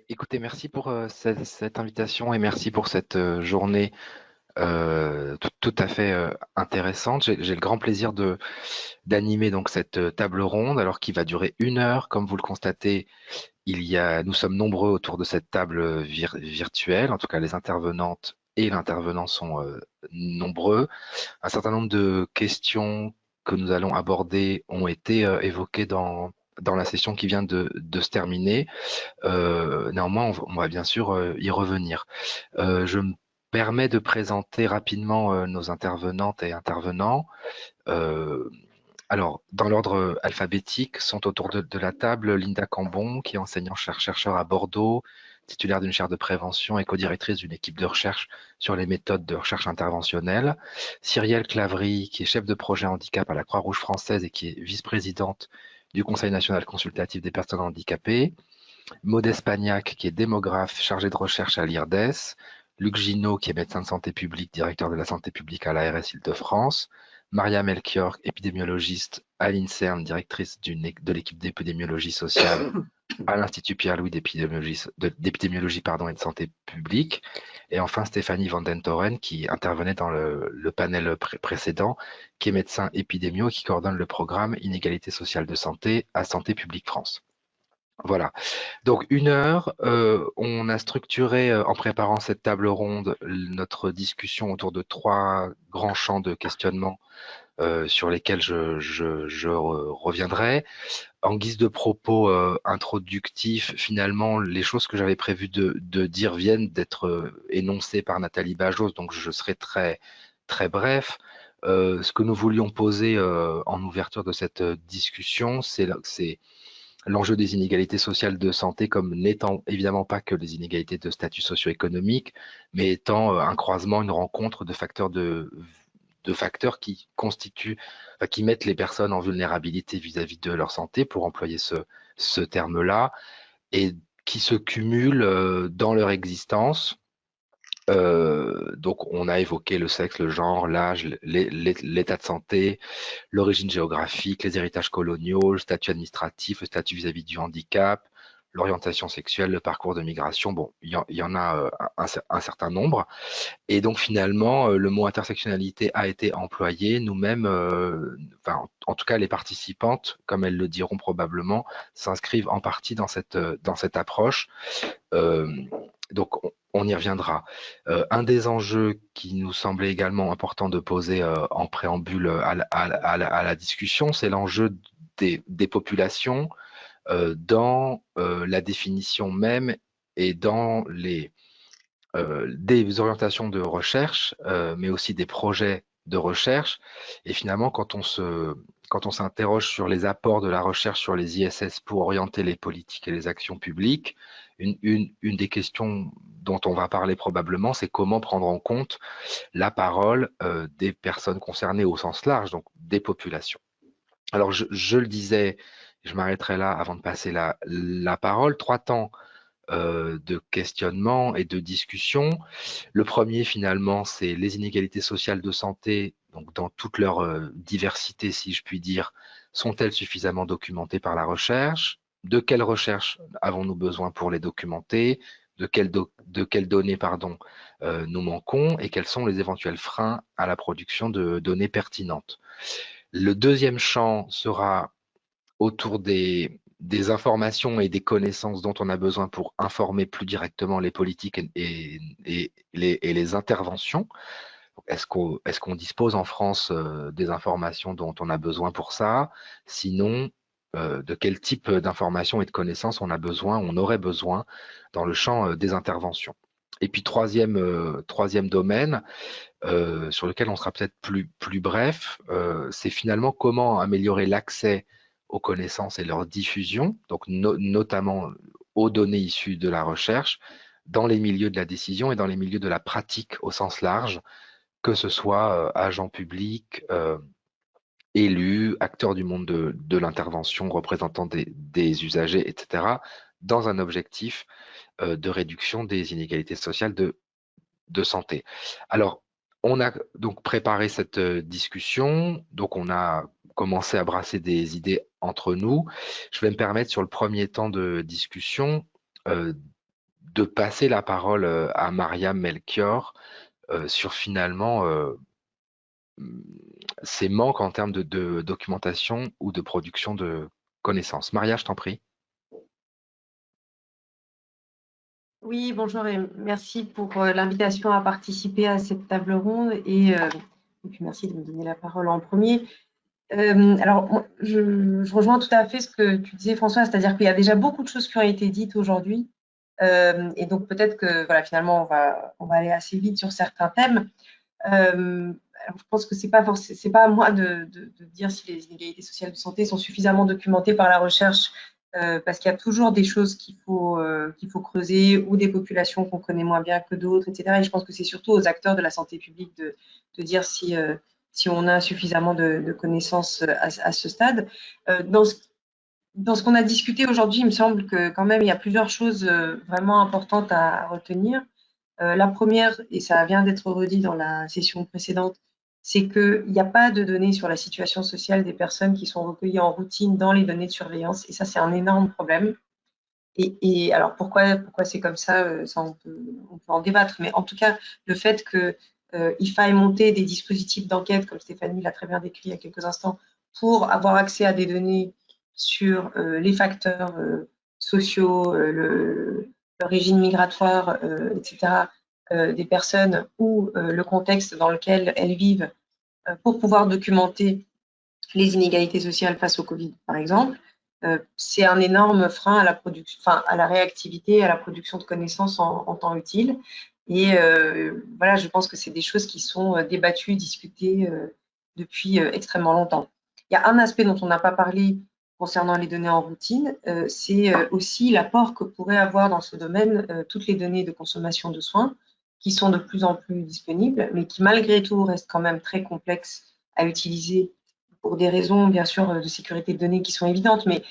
Écoutez, merci pour cette invitation et merci pour cette journée tout à fait intéressante. J'ai le grand plaisir d'animer donc cette table ronde, alors qui va durer 1 heure. Comme vous le constatez, nous sommes nombreux autour de cette table virtuelle. En tout cas, les intervenantes et l'intervenant sont nombreux. Un certain nombre de questions que nous allons aborder ont été évoquées dans la session qui vient de se terminer. Néanmoins, on va bien sûr y revenir. Je me permets de présenter rapidement nos intervenantes et intervenants. Euh, alors, dans l'ordre alphabétique, sont autour de la table Linda Cambon, qui est enseignant-chercheur à Bordeaux, titulaire d'une chaire de prévention et co-directrice d'une équipe de recherche sur les méthodes de recherche interventionnelle. Cyrielle Clavry, qui est chef de projet handicap à la Croix-Rouge française et qui est vice-présidente du Conseil national consultatif des personnes handicapées. Maud Espagnac, qui est démographe chargé de recherche à l'IRDES, Luc Ginaud, qui est médecin de santé publique, directeur de la santé publique à l'ARS Île-de-France, Maria Melchior, épidémiologiste à l'INSERM, directrice de l'équipe d'épidémiologie sociale à l'Institut Pierre-Louis d'épidémiologie et de santé publique, et enfin Stéphanie Van den Toren, qui intervenait dans le panel précédent, qui est médecin épidémio et qui coordonne le programme Inégalité sociale de santé à Santé publique France. Voilà. Donc 1 heure, on a structuré en préparant cette table ronde notre discussion autour de 3 grands champs de questionnement sur lesquels je reviendrai. En guise de propos introductifs, finalement, les choses que j'avais prévu de dire viennent d'être énoncées par Nathalie Bajos, donc je serai très, très bref. Ce que nous voulions poser en ouverture de cette discussion, c'est l'enjeu des inégalités sociales de santé comme n'étant évidemment pas que les inégalités de statut socio-économique, mais étant un croisement, une rencontre de facteurs qui constituent, qui mettent les personnes en vulnérabilité vis-à-vis de leur santé, pour employer ce terme-là, et qui se cumulent dans leur existence. Donc, on a évoqué le sexe, le genre, l'âge, l'état de santé, l'origine géographique, les héritages coloniaux, le statut administratif, le statut vis-à-vis du handicap, l'orientation sexuelle, le parcours de migration. Bon, il y en a un certain nombre. Et donc finalement, le mot intersectionnalité a été employé. Nous-mêmes, enfin, en tout cas les participantes, comme elles le diront probablement, s'inscrivent en partie dans cette approche. Euh, donc on y reviendra. Un des enjeux qui nous semblait également important de poser en préambule à la discussion, c'est l'enjeu des populations dans la définition même et dans des orientations de recherche, mais aussi des projets de recherche. Et finalement, quand on s'interroge sur les apports de la recherche sur les ISS pour orienter les politiques et les actions publiques, une des questions dont on va parler probablement, c'est comment prendre en compte la parole des personnes concernées au sens large, donc des populations. Alors, je le disais, je m'arrêterai là avant de passer la parole. 3 temps de questionnement et de discussion. Le premier, finalement, c'est les inégalités sociales de santé, donc dans toute leur diversité, si je puis dire, sont-elles suffisamment documentées par la recherche? De quelle recherche avons-nous besoin pour les documenter? De quelles données, pardon, nous manquons? Et quels sont les éventuels freins à la production de données pertinentes? Le deuxième champ sera autour des informations et des connaissances dont on a besoin pour informer plus directement les politiques et les interventions. Est-ce qu'on dispose en France des informations dont on a besoin pour ça? Sinon, de quel type d'informations et de connaissances on aurait besoin dans le champ des interventions? Et puis troisième domaine, sur lequel on sera peut-être plus bref, c'est finalement comment améliorer l'accès aux connaissances et leur diffusion, donc notamment aux données issues de la recherche, dans les milieux de la décision et dans les milieux de la pratique au sens large, que ce soit agents publics, élus, acteurs du monde de l'intervention, représentants des usagers, etc., dans un objectif de réduction des inégalités sociales de santé. Alors, on a donc préparé cette discussion, donc on a commencé à brasser des idées entre nous. Je vais me permettre sur le premier temps de discussion de passer la parole à Mariam Melchior sur finalement ces manques en termes de documentation ou de production de connaissances. Maria, je t'en prie. Oui, bonjour et merci pour l'invitation à participer à cette table ronde et puis merci de me donner la parole en premier. Alors, moi, je rejoins tout à fait ce que tu disais, François, c'est-à-dire qu'il y a déjà beaucoup de choses qui ont été dites aujourd'hui. Et donc, peut-être que voilà, finalement, on va aller assez vite sur certains thèmes. Alors, je pense que c'est pas à moi de dire si les inégalités sociales de santé sont suffisamment documentées par la recherche, parce qu'il y a toujours des choses qu'il faut creuser ou des populations qu'on connaît moins bien que d'autres, etc. Et je pense que c'est surtout aux acteurs de la santé publique de dire si on a suffisamment de connaissances à ce stade. Dans ce qu'on a discuté aujourd'hui, il me semble que quand même il y a plusieurs choses vraiment importantes à retenir. La première, et ça vient d'être redit dans la session précédente, c'est qu'il n'y a pas de données sur la situation sociale des personnes qui sont recueillies en routine dans les données de surveillance. Et ça, c'est un énorme problème. Et alors, pourquoi c'est comme ça, ça on peut en débattre. Mais en tout cas, le fait qu'il faille monter des dispositifs d'enquête, comme Stéphanie l'a très bien décrit il y a quelques instants, pour avoir accès à des données sur les facteurs sociaux, l'origine migratoire, etc., des personnes ou le contexte dans lequel elles vivent pour pouvoir documenter les inégalités sociales face au Covid, par exemple, c'est un énorme frein à la production, enfin, à la réactivité, à la production de connaissances en temps utile. Et voilà, je pense que c'est des choses qui sont débattues, discutées depuis extrêmement longtemps. Il y a un aspect dont on n'a pas parlé concernant les données en routine, c'est aussi l'apport que pourraient avoir dans ce domaine toutes les données de consommation de soins qui sont de plus en plus disponibles, mais qui malgré tout restent quand même très complexes à utiliser pour des raisons, bien sûr, de sécurité de données qui sont évidentes, mais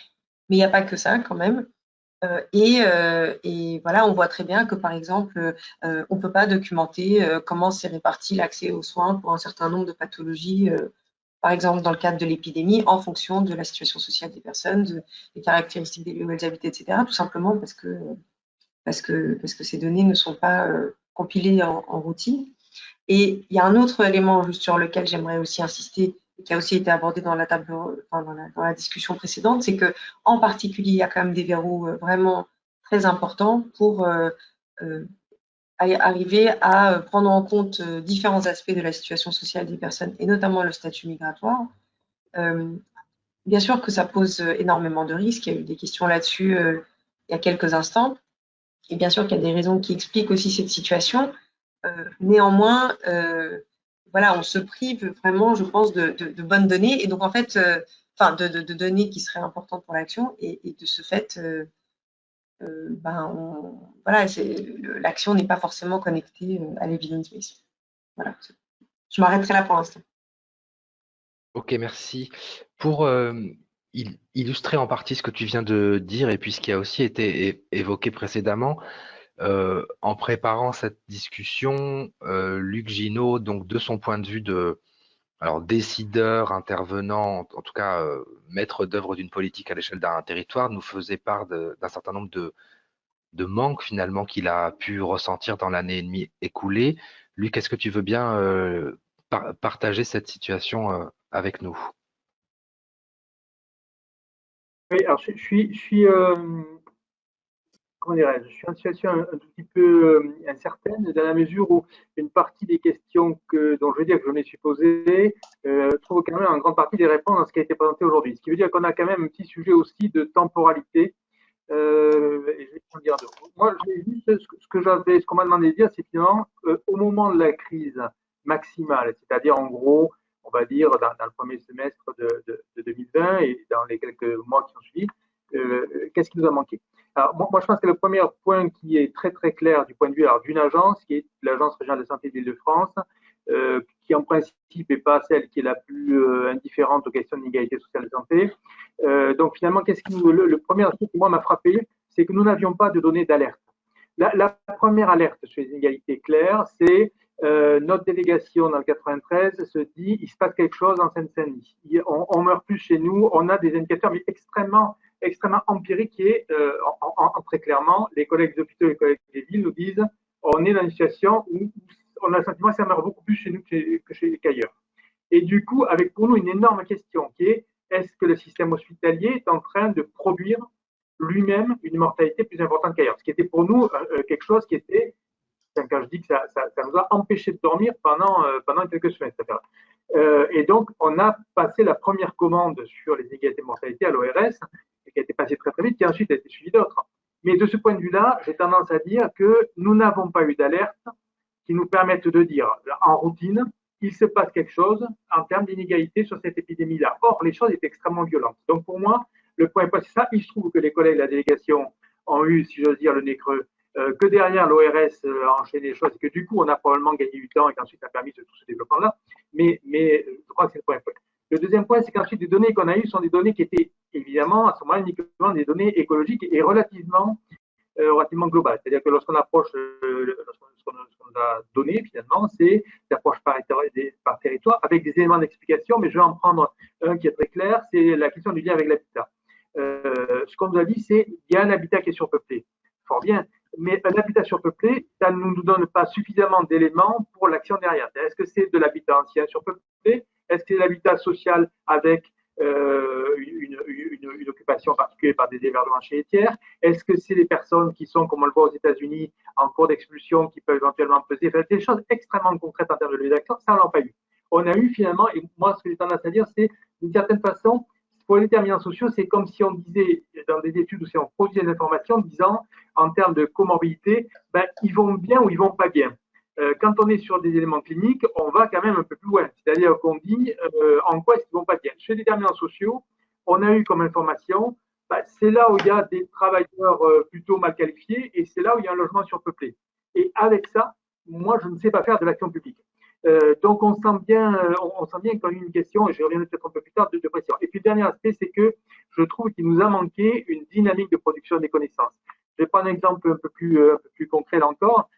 il n'y a pas que ça quand même. Et voilà, on voit très bien que, par exemple, on ne peut pas documenter comment s'est réparti l'accès aux soins pour un certain nombre de pathologies, par exemple dans le cadre de l'épidémie, en fonction de la situation sociale des personnes, des caractéristiques des lieux où elles habitent, etc., tout simplement parce que ces données ne sont pas compilées en routine. Et il y a un autre élément sur lequel j'aimerais aussi insister, qui a aussi été abordé dans la table, enfin, dans la discussion précédente, c'est que en particulier, il y a quand même des verrous vraiment très importants pour arriver à prendre en compte différents aspects de la situation sociale des personnes, et notamment le statut migratoire. Bien sûr que ça pose énormément de risques. Il y a eu des questions là-dessus il y a quelques instants. Et bien sûr qu'il y a des raisons qui expliquent aussi cette situation. Néanmoins, voilà, on se prive vraiment, je pense, de bonnes données. Et donc, en fait, enfin, de données qui seraient importantes pour l'action. Et de ce fait, voilà, l'action n'est pas forcément connectée à l'évidence-based. Voilà. Je m'arrêterai là pour l'instant. Ok, merci. Pour illustrer en partie ce que tu viens de dire et puis ce qui a aussi été évoqué précédemment, en préparant cette discussion, Luc Ginaud, donc de son point de vue de alors décideur, intervenant, en tout cas maître d'œuvre d'une politique à l'échelle d'un territoire, nous faisait part d'un certain nombre de manques finalement qu'il a pu ressentir dans l'année et demie écoulée. Luc, est-ce que tu veux bien partager cette situation avec nous? Oui, alors comment dirais-je, je suis en situation un tout petit peu incertaine dans la mesure où une partie des questions dont je veux dire que je me suis posées trouve quand même en grande partie des réponses dans ce qui a été présenté aujourd'hui. Ce qui veut dire qu'on a quand même un petit sujet aussi de temporalité. Et je vais en dire deux. Moi, ce qu'on m'a demandé de dire, c'est finalement, au moment de la crise maximale, c'est-à-dire en gros, on va dire dans le premier semestre de 2020 et dans les quelques mois qui ont suivi, qu'est-ce qui nous a manqué? Alors, moi, je pense que le premier point qui est très très clair du point de vue d'une agence, qui est l'Agence régionale de santé de l'Île-de-France, qui en principe n'est pas celle qui est la plus indifférente aux questions d'inégalité sociale de santé. Donc finalement, le premier aspect qui moi m'a frappé, c'est que nous n'avions pas de données d'alerte. La première alerte sur les inégalités claires, c'est notre délégation dans le 93 se dit il se passe quelque chose en Seine-Saint-Denis. On meurt plus chez nous, on a des indicateurs mais extrêmement extrêmement empirique qui est, très clairement, les collègues des hôpitaux et les collègues des villes nous disent on est dans une situation où on a le sentiment que ça meurt beaucoup plus chez nous qu'ailleurs. Et du coup, avec pour nous une énorme question qui est est-ce que le système hospitalier est en train de produire lui-même une mortalité plus importante qu'ailleurs? Ce qui était pour nous quelque chose qui était, quand je dis que ça nous a empêché de dormir pendant quelques semaines. Et donc, on a passé la première commande sur les inégalités de mortalité à l'ORS, qui a été passée très très vite, qui ensuite a été suivie d'autres. Mais de ce point de vue-là, j'ai tendance à dire que nous n'avons pas eu d'alerte qui nous permettent de dire en routine, il se passe quelque chose en termes d'inégalité sur cette épidémie-là. Or, les choses étaient extrêmement violentes. Donc, pour moi, le point c'est ça. Il se trouve que les collègues de la délégation ont eu, si j'ose dire, le nez creux, que derrière l'ORS a enchaîné les choses et que du coup, on a probablement gagné du temps et qu'ensuite, ça a permis de tout ce développement-là. Mais je crois que c'est le point. Le deuxième point, c'est qu'ensuite, les données qu'on a eues sont des données qui étaient évidemment, à ce moment-là, uniquement des données écologiques et relativement globales. C'est-à-dire que lorsqu'on approche, lorsqu'on a donné finalement, c'est l'approche par territoire avec des éléments d'explication, mais je vais en prendre un qui est très clair, c'est la question du lien avec l'habitat. Ce qu'on nous a dit, c'est qu'il y a un habitat qui est surpeuplé. Fort bien, mais un habitat surpeuplé, ça ne nous donne pas suffisamment d'éléments pour l'action derrière. Est-ce que c'est de l'habitat ancien surpeuplé? Est-ce que c'est de l'habitat social avec une occupation particulière par des hébergements chez les tiers? Est-ce que c'est des personnes qui sont, comme on le voit aux États-Unis, en cours d'expulsion, qui peuvent éventuellement peser? Enfin, des choses extrêmement concrètes en termes de lieu d'action, ça, on l'a pas eu. On a eu finalement, et moi, ce que j'ai tendance à dire, c'est d'une certaine façon, pour les déterminants sociaux, c'est comme si on disait dans des études où si on produit des informations disant en termes de comorbidité, ben, ils vont bien ou ils vont pas bien. Quand on est sur des éléments cliniques, on va quand même un peu plus loin. C'est-à-dire qu'on dit en quoi est-ce qu'ils vont pas bien. Chez les déterminants sociaux, on a eu comme information, ben, c'est là où il y a des travailleurs plutôt mal qualifiés et c'est là où il y a un logement surpeuplé. Et avec ça, moi, je ne sais pas faire de l'action publique. Donc, on sent bien qu'on a eu une question, et je reviendrai peut-être un peu plus tard, de pression. Et puis, le dernier aspect, c'est que je trouve qu'il nous a manqué une dynamique de production des connaissances. Je vais prendre un exemple un peu plus concret là encore.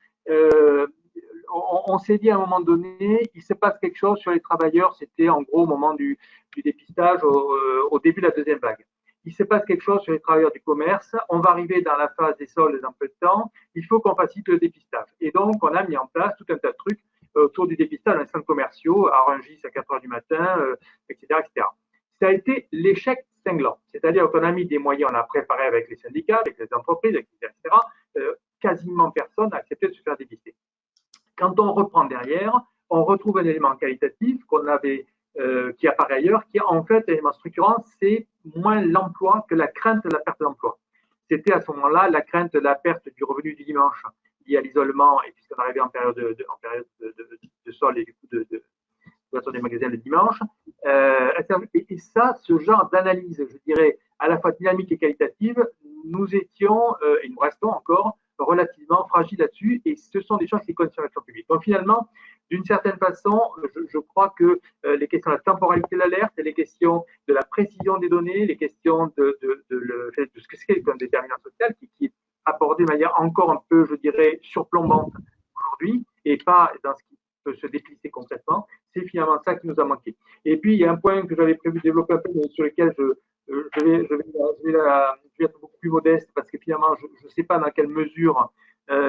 On s'est dit à un moment donné, il se passe quelque chose sur les travailleurs, c'était en gros au moment du dépistage, au début de la deuxième vague. Il se passe quelque chose sur les travailleurs du commerce, on va arriver dans la phase des soldes dans peu de temps, il faut qu'on facilite le dépistage. Et donc, on a mis en place tout un tas de trucs autour du dépistage dans les centres commerciaux, à Rungis à 4 heures du matin, etc., etc. Ça a été l'échec cinglant. C'est-à-dire qu'on a mis des moyens, on a préparé avec les syndicats, avec les entreprises, etc. Quasiment personne n'a accepté de se faire dépister. Quand on reprend derrière, on retrouve un élément qualitatif qui apparaît ailleurs, qui en fait, l'élément structurant, c'est moins l'emploi que la crainte de la perte d'emploi. C'était à ce moment-là la crainte de la perte du revenu du dimanche lié à l'isolement, et puisqu'on arrivait en période de solde et du coup de l'ouverture des magasins le dimanche. Et ça, ce genre d'analyse, je dirais, à la fois dynamique et qualitative, nous étions, et nous restons encore, relativement fragiles là-dessus, et ce sont des choses qui comptent sur l'action publique. Donc finalement, d'une certaine façon, je crois que les questions de la temporalité de l'alerte, les questions de la précision des données, les questions de ce que c'est qu'un déterminant social qui est abordé de manière encore un peu, je dirais, surplombante aujourd'hui, et pas dans ce qui peut se déplisser concrètement, c'est finalement ça qui nous a manqué. Et puis, il y a un point que j'avais prévu de développer un peu, mais sur lequel je vais être beaucoup plus modeste, parce que finalement, je ne sais pas dans quelle mesure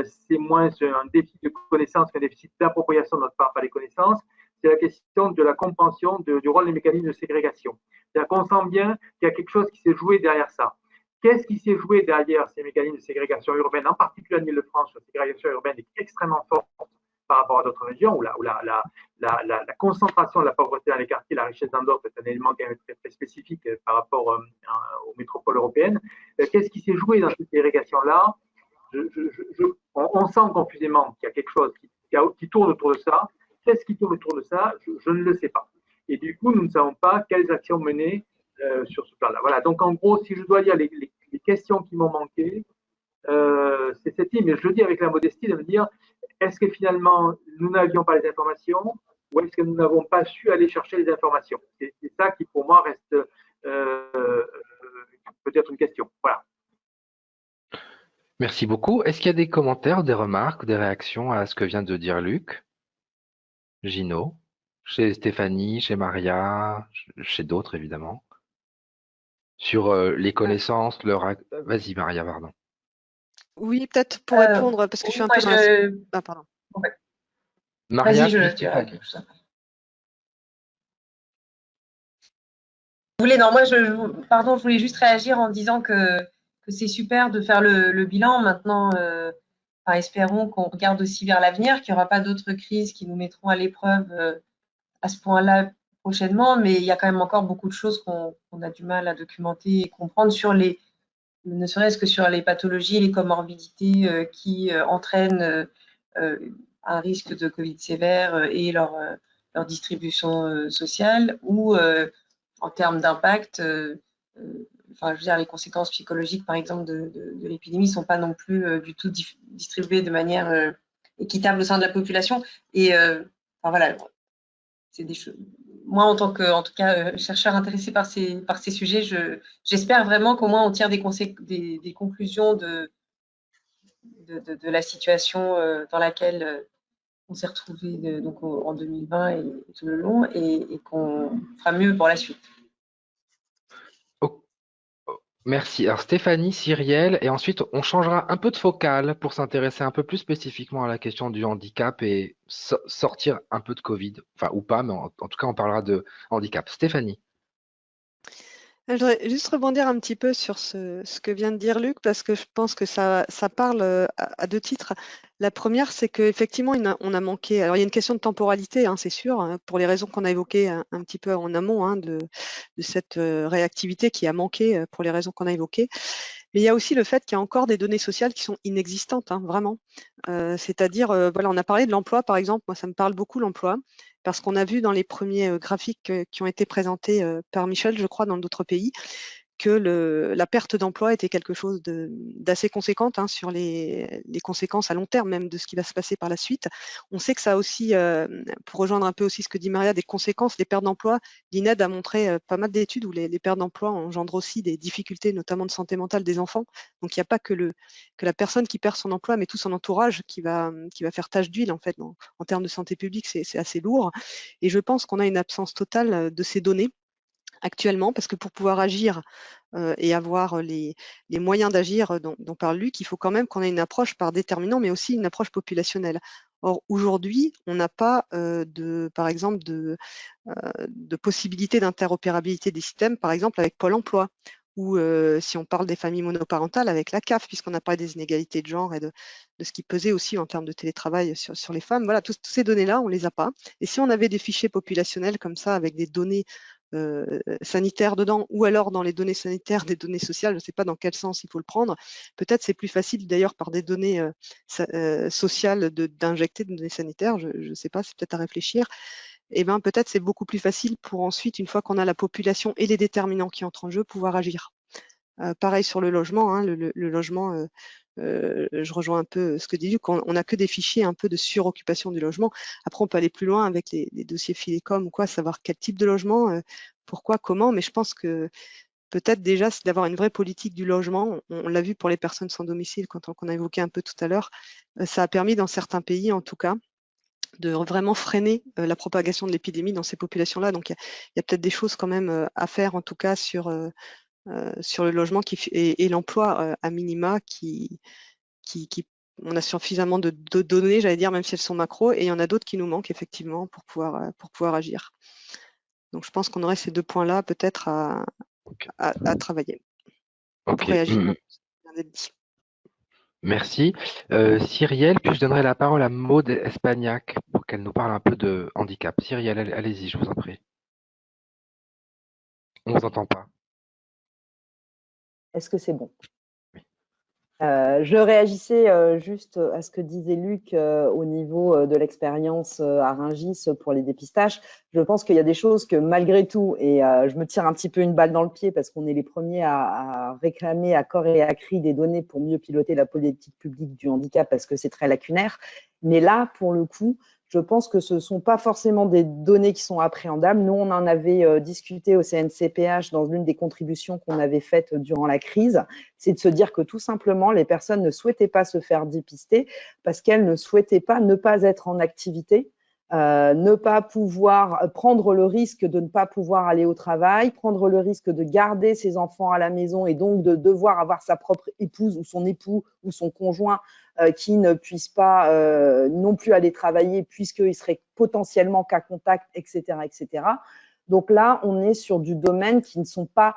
c'est moins un déficit de connaissances qu'un déficit d'appropriation de notre part par les connaissances, c'est la question de la compréhension du rôle des mécanismes de ségrégation. C'est-à-dire qu'on sent bien qu'il y a quelque chose qui s'est joué derrière ça. Qu'est-ce qui s'est joué derrière ces mécanismes de ségrégation urbaine, en particulier en Ile-de-France, où la ségrégation urbaine est extrêmement forte par rapport à d'autres régions, où la concentration de la pauvreté dans les quartiers, la richesse dans d'autres est un élément quand même très, très spécifique par rapport aux métropoles européennes. Qu'est-ce qui s'est joué dans cette ségrégation-là? On sent confusément qu'il y a quelque chose qui tourne autour de ça. Qu'est-ce qui tourne autour de ça? Je ne le sais pas. Et du coup, nous ne savons pas quelles actions mener sur ce plan-là. Voilà. Donc, en gros, si je dois dire les questions qui m'ont manqué, c'est cette idée, mais je le dis avec la modestie de me dire, est-ce que finalement, nous n'avions pas les informations ou est-ce que nous n'avons pas su aller chercher les informations? C'est ça qui, pour moi, reste peut-être une question. Voilà. Merci beaucoup. Est-ce qu'il y a des commentaires, des remarques, des réactions à ce que vient de dire Luc, Gino, chez Stéphanie, chez Maria, chez d'autres évidemment? sur les connaissances, Vas-y, Maria, pardon. Oui, peut-être pour répondre, parce que je suis un peu dans la... Ah, pardon. Maria, Vas-y, puis Stéphanie. Pardon, je voulais juste réagir en disant que c'est super de faire le bilan. Maintenant, espérons qu'on regarde aussi vers l'avenir, qu'il n'y aura pas d'autres crises qui nous mettront à l'épreuve à ce point-là prochainement, mais il y a quand même encore beaucoup de choses qu'on a du mal à documenter et comprendre ne serait-ce que sur les pathologies et les comorbidités qui entraînent un risque de Covid sévère et leur distribution sociale, ou en termes d'impact, je veux dire, les conséquences psychologiques, par exemple, de l'épidémie ne sont pas non plus du tout distribuées de manière équitable au sein de la population. Et voilà, c'est des choses. Moi, en tout cas, chercheur intéressé par ces sujets, j'espère vraiment qu'au moins on tire des conclusions de la situation dans laquelle on s'est retrouvé donc en 2020 et tout le long, et qu'on fera mieux pour la suite. Merci. Alors Stéphanie, Cyrielle, et ensuite on changera un peu de focale pour s'intéresser un peu plus spécifiquement à la question du handicap et sortir un peu de Covid, enfin ou pas, mais en tout cas on parlera de handicap. Stéphanie. Je voudrais juste rebondir un petit peu sur ce que vient de dire Luc, parce que je pense que ça parle à deux titres. La première, c'est qu'effectivement, on a manqué. Alors, il y a une question de temporalité, hein, c'est sûr, hein, pour les raisons qu'on a évoquées un petit peu en amont, hein, de cette réactivité qui a manqué pour les raisons qu'on a évoquées. Mais il y a aussi le fait qu'il y a encore des données sociales qui sont inexistantes, hein, vraiment. C'est-à-dire, voilà, on a parlé de l'emploi, par exemple. Moi, ça me parle beaucoup, l'emploi, parce qu'on a vu dans les premiers graphiques qui ont été présentés par Michel, je crois, dans d'autres pays, que la perte d'emploi était quelque chose d'assez conséquente, hein, sur les conséquences à long terme même de ce qui va se passer par la suite. On sait que ça a aussi, pour rejoindre un peu aussi ce que dit Maria, des conséquences, les pertes d'emploi. L'INED a montré pas mal d'études où les pertes d'emploi engendrent aussi des difficultés, notamment de santé mentale des enfants. Donc il n'y a pas que la personne qui perd son emploi, mais tout son entourage qui va faire tache d'huile, en fait. En termes de santé publique, c'est assez lourd. Et je pense qu'on a une absence totale de ces données actuellement, parce que pour pouvoir agir et avoir les moyens d'agir dont parle Luc, il faut quand même qu'on ait une approche par déterminant, mais aussi une approche populationnelle. Or, aujourd'hui, on n'a pas par exemple, de possibilité d'interopérabilité des systèmes, par exemple avec Pôle emploi, ou si on parle des familles monoparentales, avec la CAF, puisqu'on a parlé des inégalités de genre et de ce qui pesait aussi en termes de télétravail sur les femmes. Voilà, toutes ces données-là, on ne les a pas. Et si on avait des fichiers populationnels comme ça, avec des données sanitaires dedans, ou alors dans les données sanitaires des données sociales, je ne sais pas dans quel sens il faut le prendre, peut-être c'est plus facile d'ailleurs par des données sociales d'injecter des données sanitaires, je ne sais pas, c'est peut-être à réfléchir. Et ben peut-être c'est beaucoup plus facile pour ensuite, une fois qu'on a la population et les déterminants qui entrent en jeu, pouvoir agir. Pareil sur le logement, hein, le logement, je rejoins un peu ce que dit Luc, on n'a que des fichiers un peu de suroccupation du logement. Après, on peut aller plus loin avec les dossiers Filécom ou quoi, savoir quel type de logement, pourquoi, comment, mais je pense que peut-être déjà, c'est d'avoir une vraie politique du logement. On l'a vu pour les personnes sans domicile, quand on a évoqué un peu tout à l'heure. Ça a permis dans certains pays, en tout cas, de vraiment freiner la propagation de l'épidémie dans ces populations-là. Donc, il y a peut-être des choses quand même à faire, en tout cas, sur le logement et l'emploi à minima on a suffisamment de données, j'allais dire, même si elles sont macro, et il y en a d'autres qui nous manquent effectivement pour pouvoir agir. Donc je pense qu'on aurait ces deux points-là peut-être à travailler pour réagir. Merci. Cyrielle, puis je donnerai la parole à Maud Espagnac pour qu'elle nous parle un peu de handicap. Cyrielle, allez-y, je vous en prie. On ne vous entend pas. Est-ce que c'est bon? Je réagissais juste à ce que disait Luc au niveau de l'expérience à Rungis pour les dépistages. Je pense qu'il y a des choses que malgré tout, et je me tire un petit peu une balle dans le pied parce qu'on est les premiers à réclamer à corps et à cri des données pour mieux piloter la politique publique du handicap parce que c'est très lacunaire. Mais là, pour le coup, je pense que ce ne sont pas forcément des données qui sont appréhendables. Nous, on en avait discuté au CNCPH dans l'une des contributions qu'on avait faites durant la crise. C'est de se dire que tout simplement, les personnes ne souhaitaient pas se faire dépister parce qu'elles ne souhaitaient pas ne pas être en activité ne pas pouvoir prendre le risque de ne pas pouvoir aller au travail, prendre le risque de garder ses enfants à la maison et donc de devoir avoir sa propre épouse ou son époux ou son conjoint qui ne puisse pas non plus aller travailler puisqu'il serait potentiellement cas contact, etc., etc. Donc là, on est sur du domaine qui ne sont pas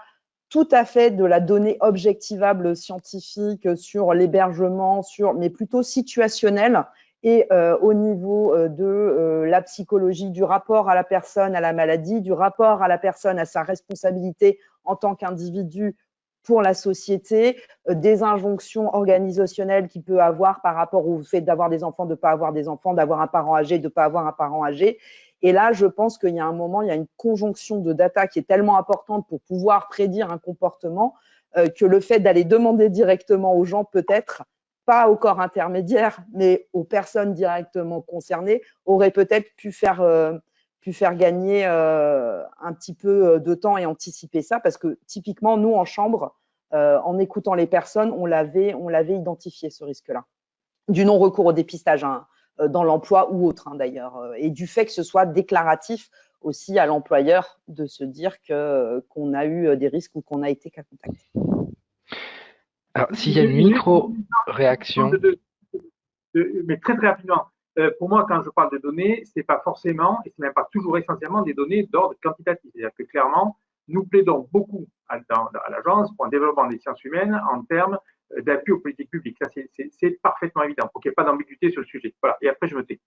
tout à fait de la donnée objectivable scientifique sur l'hébergement, mais plutôt situationnelle et au niveau de la psychologie, du rapport à la personne, à la maladie, du rapport à la personne, à sa responsabilité en tant qu'individu pour la société, des injonctions organisationnelles qu'il peut avoir par rapport au fait d'avoir des enfants, de ne pas avoir des enfants, d'avoir un parent âgé, de ne pas avoir un parent âgé. Et là, je pense qu'il y a un moment, il y a une conjonction de data qui est tellement importante pour pouvoir prédire un comportement que le fait d'aller demander directement aux gens, peut-être, pas au corps intermédiaire, mais aux personnes directement concernées, aurait peut-être pu faire gagner un petit peu de temps et anticiper ça, parce que typiquement, nous, en chambre, en écoutant les personnes, on l'avait identifié, ce risque-là, du non-recours au dépistage dans l'emploi ou autre, d'ailleurs, et du fait que ce soit déclaratif aussi à l'employeur de se dire qu'on a eu des risques ou qu'on a été cas contact. Alors, s'il y a une micro-réaction. Mais très très rapidement, pour moi, quand je parle de données, c'est pas forcément, et c'est même pas toujours essentiellement des données d'ordre quantitatif. C'est-à-dire que clairement, nous plaidons beaucoup à l'agence pour un développement des sciences humaines en termes d'appui aux politiques publiques. Ça, c'est parfaitement évident, pour qu'il n'y ait pas d'ambiguïté sur le sujet. Voilà. Et après, je me tais.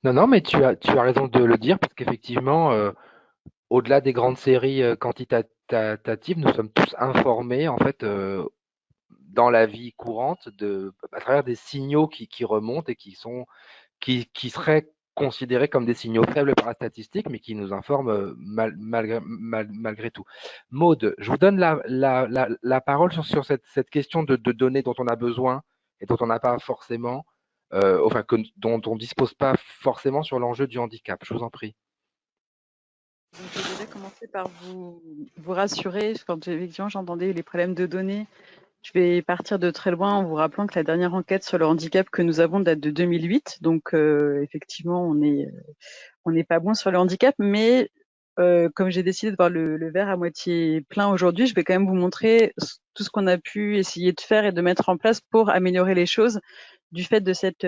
Non, mais tu as raison de le dire, parce qu'effectivement, au-delà des grandes séries quantitatives, nous sommes tous informés, en fait, dans la vie courante, à travers des signaux qui remontent et qui seraient considérés comme des signaux faibles par la statistique, mais qui nous informent malgré tout. Maude, je vous donne la parole sur cette question de données dont on a besoin et dont on n'a pas forcément, dont on ne dispose pas forcément sur l'enjeu du handicap. Je vous en prie. Donc, je vais déjà commencer par vous rassurer. Quand effectivement j'entendais les problèmes de données, je vais partir de très loin en vous rappelant que la dernière enquête sur le handicap que nous avons date de 2008. Donc effectivement, on n'est pas bon sur le handicap, mais comme j'ai décidé de voir le verre à moitié plein aujourd'hui, je vais quand même vous montrer tout ce qu'on a pu essayer de faire et de mettre en place pour améliorer les choses du fait de cette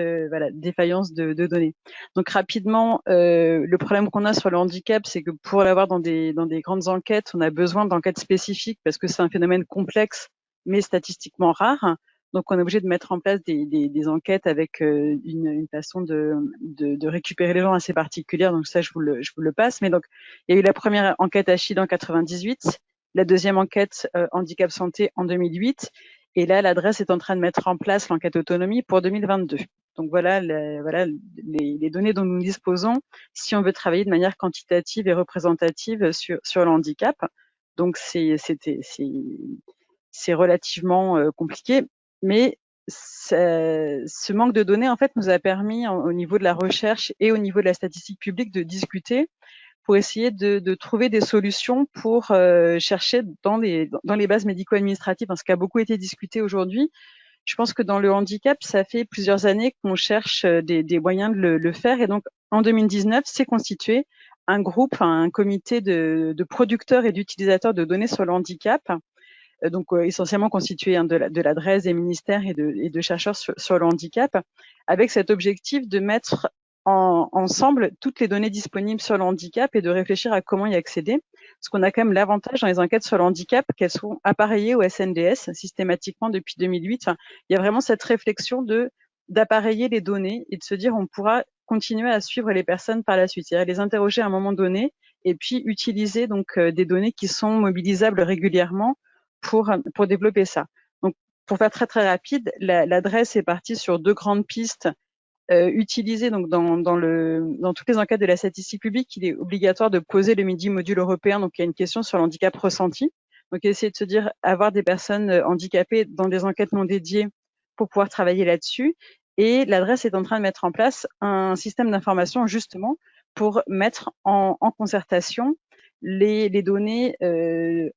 défaillance de données. Donc rapidement, le problème qu'on a sur le handicap, c'est que pour l'avoir dans des grandes enquêtes, on a besoin d'enquêtes spécifiques parce que c'est un phénomène complexe mais statistiquement rare. Donc, on est obligé de mettre en place des enquêtes avec une façon de récupérer les gens assez particulière. Donc, ça, je vous le passe. Mais donc, il y a eu la première enquête Achille en 98, la deuxième enquête handicap santé en 2008. Et là, l'adresse est en train de mettre en place l'enquête autonomie pour 2022. Donc, voilà les données dont nous disposons si on veut travailler de manière quantitative et représentative sur le handicap. Donc, c'est relativement compliqué, mais ce manque de données en fait nous a permis au niveau de la recherche et au niveau de la statistique publique de discuter pour essayer de trouver des solutions pour chercher dans les bases médico-administratives, parce qu'il a beaucoup été discuté aujourd'hui. Je pense que dans le handicap, ça fait plusieurs années qu'on cherche des moyens de le faire, et donc en 2019, s'est constitué un groupe, un comité de producteurs et d'utilisateurs de données sur le handicap, donc essentiellement constitué de l'adresse des ministères et de chercheurs sur le handicap, avec cet objectif de mettre ensemble toutes les données disponibles sur le handicap et de réfléchir à comment y accéder. Parce qu'on a quand même l'avantage dans les enquêtes sur le handicap qu'elles sont appareillées au SNDS systématiquement depuis 2008. Enfin, il y a vraiment cette réflexion d'appareiller les données et de se dire on pourra continuer à suivre les personnes par la suite, c'est-à-dire les interroger à un moment donné et puis utiliser donc des données qui sont mobilisables régulièrement pour développer ça. Donc, pour faire très très rapide, l'adresse est partie sur deux grandes pistes utilisées donc dans toutes les enquêtes de la statistique publique. Il est obligatoire de poser le MIDI module européen. Donc, il y a une question sur l'handicap ressenti. Donc, essayer de se dire avoir des personnes handicapées dans des enquêtes non dédiées pour pouvoir travailler là-dessus. Et l'adresse est en train de mettre en place un système d'information justement pour mettre en concertation les données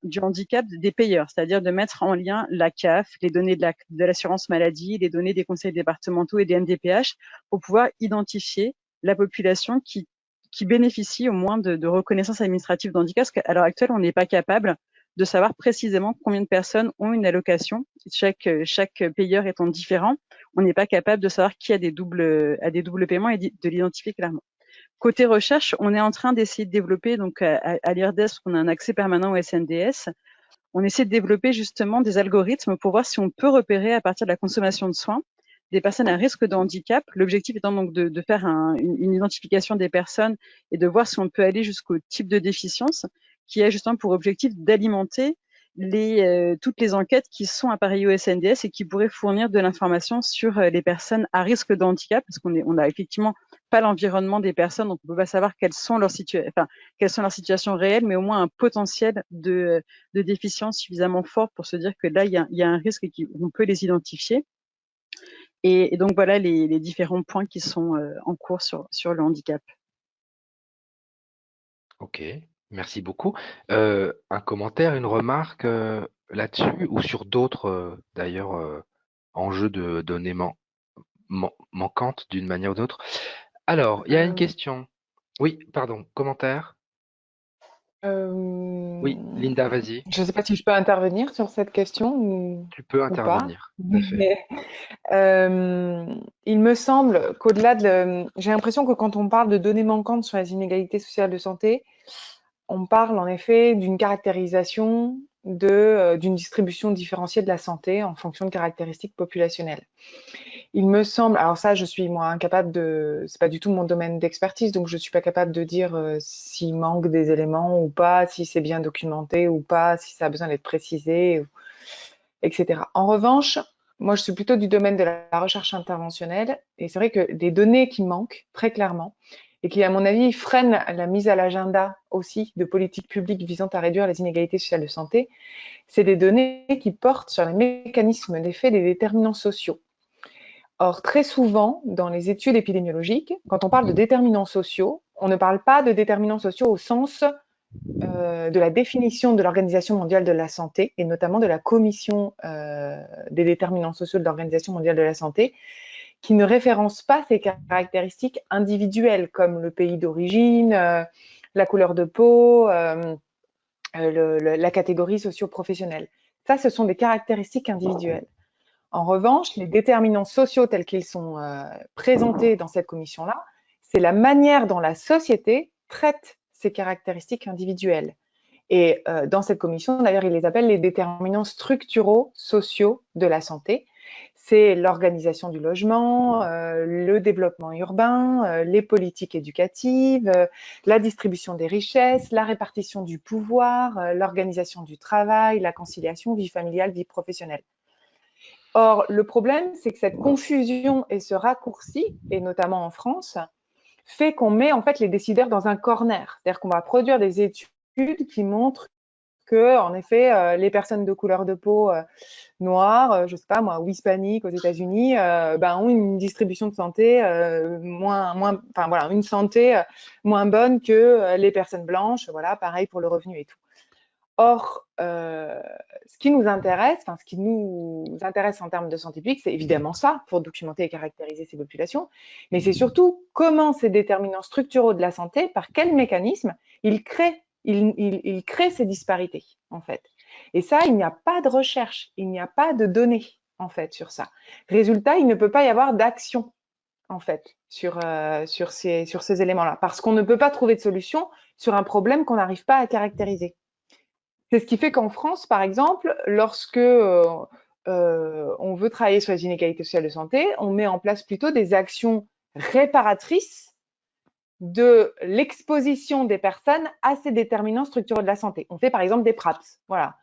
du handicap des payeurs, c'est-à-dire de mettre en lien la CAF, les données de l'assurance maladie, les données des conseils départementaux et des MDPH pour pouvoir identifier la population qui bénéficie au moins de reconnaissance administrative de handicap, parce qu'à l'heure actuelle, on n'est pas capable de savoir précisément combien de personnes ont une allocation. Chaque payeur étant différent, on n'est pas capable de savoir qui a des doubles paiements et de l'identifier clairement. Côté recherche, on est en train d'essayer de développer, donc à l'IRDES, parce qu'on a un accès permanent au SNDS, on essaie de développer justement des algorithmes pour voir si on peut repérer à partir de la consommation de soins des personnes à risque de handicap. L'objectif étant donc de faire une identification des personnes et de voir si on peut aller jusqu'au type de déficience qui a justement pour objectif d'alimenter toutes les enquêtes qui sont appareillées au SNDS et qui pourraient fournir de l'information sur les personnes à risque de handicap, parce qu'on n'a effectivement pas l'environnement des personnes, donc on ne peut pas savoir quelles sont leurs situations réelles, mais au moins un potentiel de déficience suffisamment fort pour se dire que là, il y a un risque et qu'on peut les identifier. Et donc voilà les différents points qui sont en cours sur le handicap. Ok, merci beaucoup. Un commentaire, une remarque là-dessus ou sur d'autres d'ailleurs enjeux de données manquantes d'une manière ou d'autre. Alors, il y a une question. Oui, pardon, commentaire. Oui, Linda, vas-y. Je ne sais pas si je peux intervenir sur cette question Tu peux ou pas. intervenir. Tout à fait. Il me semble qu'au-delà j'ai l'impression que quand on parle de données manquantes sur les inégalités sociales de santé, on parle en effet d'une caractérisation d'une distribution différenciée de la santé en fonction de caractéristiques populationnelles. Il me semble, alors ça, je suis moi incapable c'est pas du tout mon domaine d'expertise, donc je suis pas capable de dire s'il manque des éléments ou pas, si c'est bien documenté ou pas, si ça a besoin d'être précisé, etc. En revanche, moi, je suis plutôt du domaine de la recherche interventionnelle, et c'est vrai que des données qui manquent très clairement et qui, à mon avis, freinent la mise à l'agenda aussi de politiques publiques visant à réduire les inégalités sociales de santé, c'est des données qui portent sur les mécanismes d'effet des déterminants sociaux. Or, très souvent, dans les études épidémiologiques, quand on parle de déterminants sociaux, on ne parle pas de déterminants sociaux au sens de la définition de l'Organisation mondiale de la santé, et notamment de la Commission des déterminants sociaux de l'Organisation mondiale de la santé, qui ne référence pas ces caractéristiques individuelles, comme le pays d'origine, la couleur de peau, la catégorie socio-professionnelle. Ça, ce sont des caractéristiques individuelles. En revanche, les déterminants sociaux tels qu'ils sont présentés dans cette commission-là, c'est la manière dont la société traite ces caractéristiques individuelles. Et dans cette commission, d'ailleurs, ils les appellent les déterminants structuraux sociaux de la santé. C'est l'organisation du logement, le développement urbain, les politiques éducatives, la distribution des richesses, la répartition du pouvoir, l'organisation du travail, la conciliation, vie familiale, vie professionnelle. Or, le problème, c'est que cette confusion et ce raccourci, et notamment en France, fait qu'on met en fait les décideurs dans un corner. C'est-à-dire qu'on va produire des études qui montrent que, en effet, les personnes de couleur de peau noire, je sais pas moi, ou hispanique aux États-Unis, ont une distribution de santé une santé moins bonne que les personnes blanches. Voilà, pareil pour le revenu et tout. Or, ce qui nous intéresse en termes de santé publique, c'est évidemment ça, pour documenter et caractériser ces populations, mais c'est surtout comment ces déterminants structuraux de la santé, par quels mécanismes, ils créent ces disparités, en fait. Et ça, il n'y a pas de recherche, il n'y a pas de données, en fait, sur ça. Résultat, il ne peut pas y avoir d'action, en fait, sur ces éléments-là, parce qu'on ne peut pas trouver de solution sur un problème qu'on n'arrive pas à caractériser. C'est ce qui fait qu'en France, par exemple, lorsque on veut travailler sur les inégalités sociales de santé, on met en place plutôt des actions réparatrices de l'exposition des personnes à ces déterminants structuraux de la santé. On fait par exemple des PRAPS, voilà,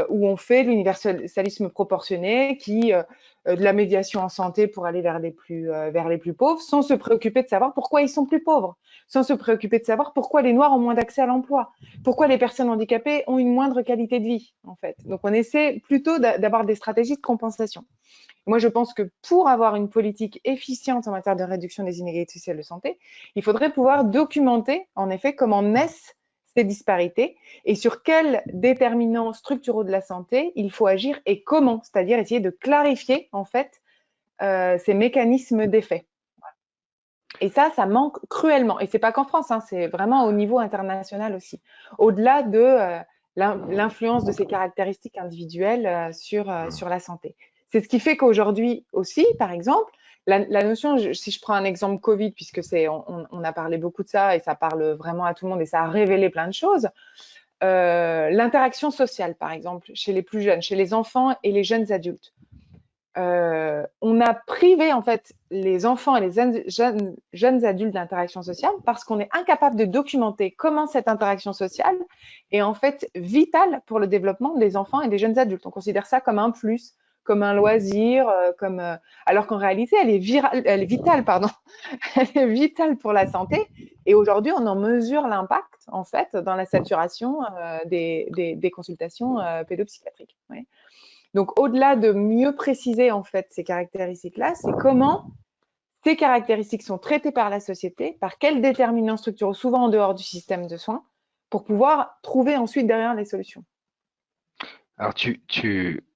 où on fait de l'universalisme proportionné, de la médiation en santé pour aller vers les plus pauvres, sans se préoccuper de savoir pourquoi ils sont plus pauvres, sans se préoccuper de savoir pourquoi les Noirs ont moins d'accès à l'emploi, pourquoi les personnes handicapées ont une moindre qualité de vie, en fait. Donc, on essaie plutôt d'avoir des stratégies de compensation. Moi, je pense que pour avoir une politique efficiente en matière de réduction des inégalités sociales de santé, il faudrait pouvoir documenter, en effet, comment naissent ces disparités et sur quels déterminants structuraux de la santé il faut agir et comment, c'est-à-dire essayer de clarifier, en fait, ces mécanismes d'effet. Et ça manque cruellement. Et c'est pas qu'en France, hein, c'est vraiment au niveau international aussi. Au-delà de l'influence de ces caractéristiques individuelles sur la santé. C'est ce qui fait qu'aujourd'hui aussi, par exemple, la notion, si je prends un exemple Covid, puisque on a parlé beaucoup de ça et ça parle vraiment à tout le monde et ça a révélé plein de choses, l'interaction sociale, par exemple, chez les plus jeunes, chez les enfants et les jeunes adultes. On a privé en fait les enfants et les jeunes adultes d'interaction sociale parce qu'on est incapable de documenter comment cette interaction sociale est en fait vitale pour le développement des enfants et des jeunes adultes. On considère ça comme un plus, comme un loisir, alors qu'en réalité elle est vitale, pardon, elle est vitale pour la santé. Et aujourd'hui, on en mesure l'impact en fait dans la saturation des consultations pédopsychiatriques. Ouais. Donc, au-delà de mieux préciser en fait ces caractéristiques-là, c'est comment ces caractéristiques sont traitées par la société, par quels déterminants structuraux, souvent en dehors du système de soins, pour pouvoir trouver ensuite derrière les solutions. Alors,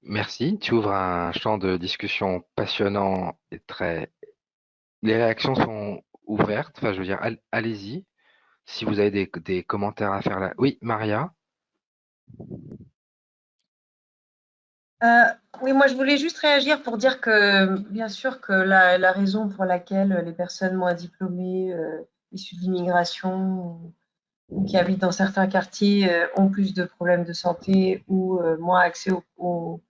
merci. Tu ouvres un champ de discussion passionnant et très. Les réactions sont ouvertes. Enfin, je veux dire, allez-y. Si vous avez des commentaires à faire là. Oui, Maria. Oui, moi je voulais juste réagir pour dire que bien sûr que la raison pour laquelle les personnes moins diplômées, issues de l'immigration ou qui habitent dans certains quartiers ont plus de problèmes de santé ou moins accès au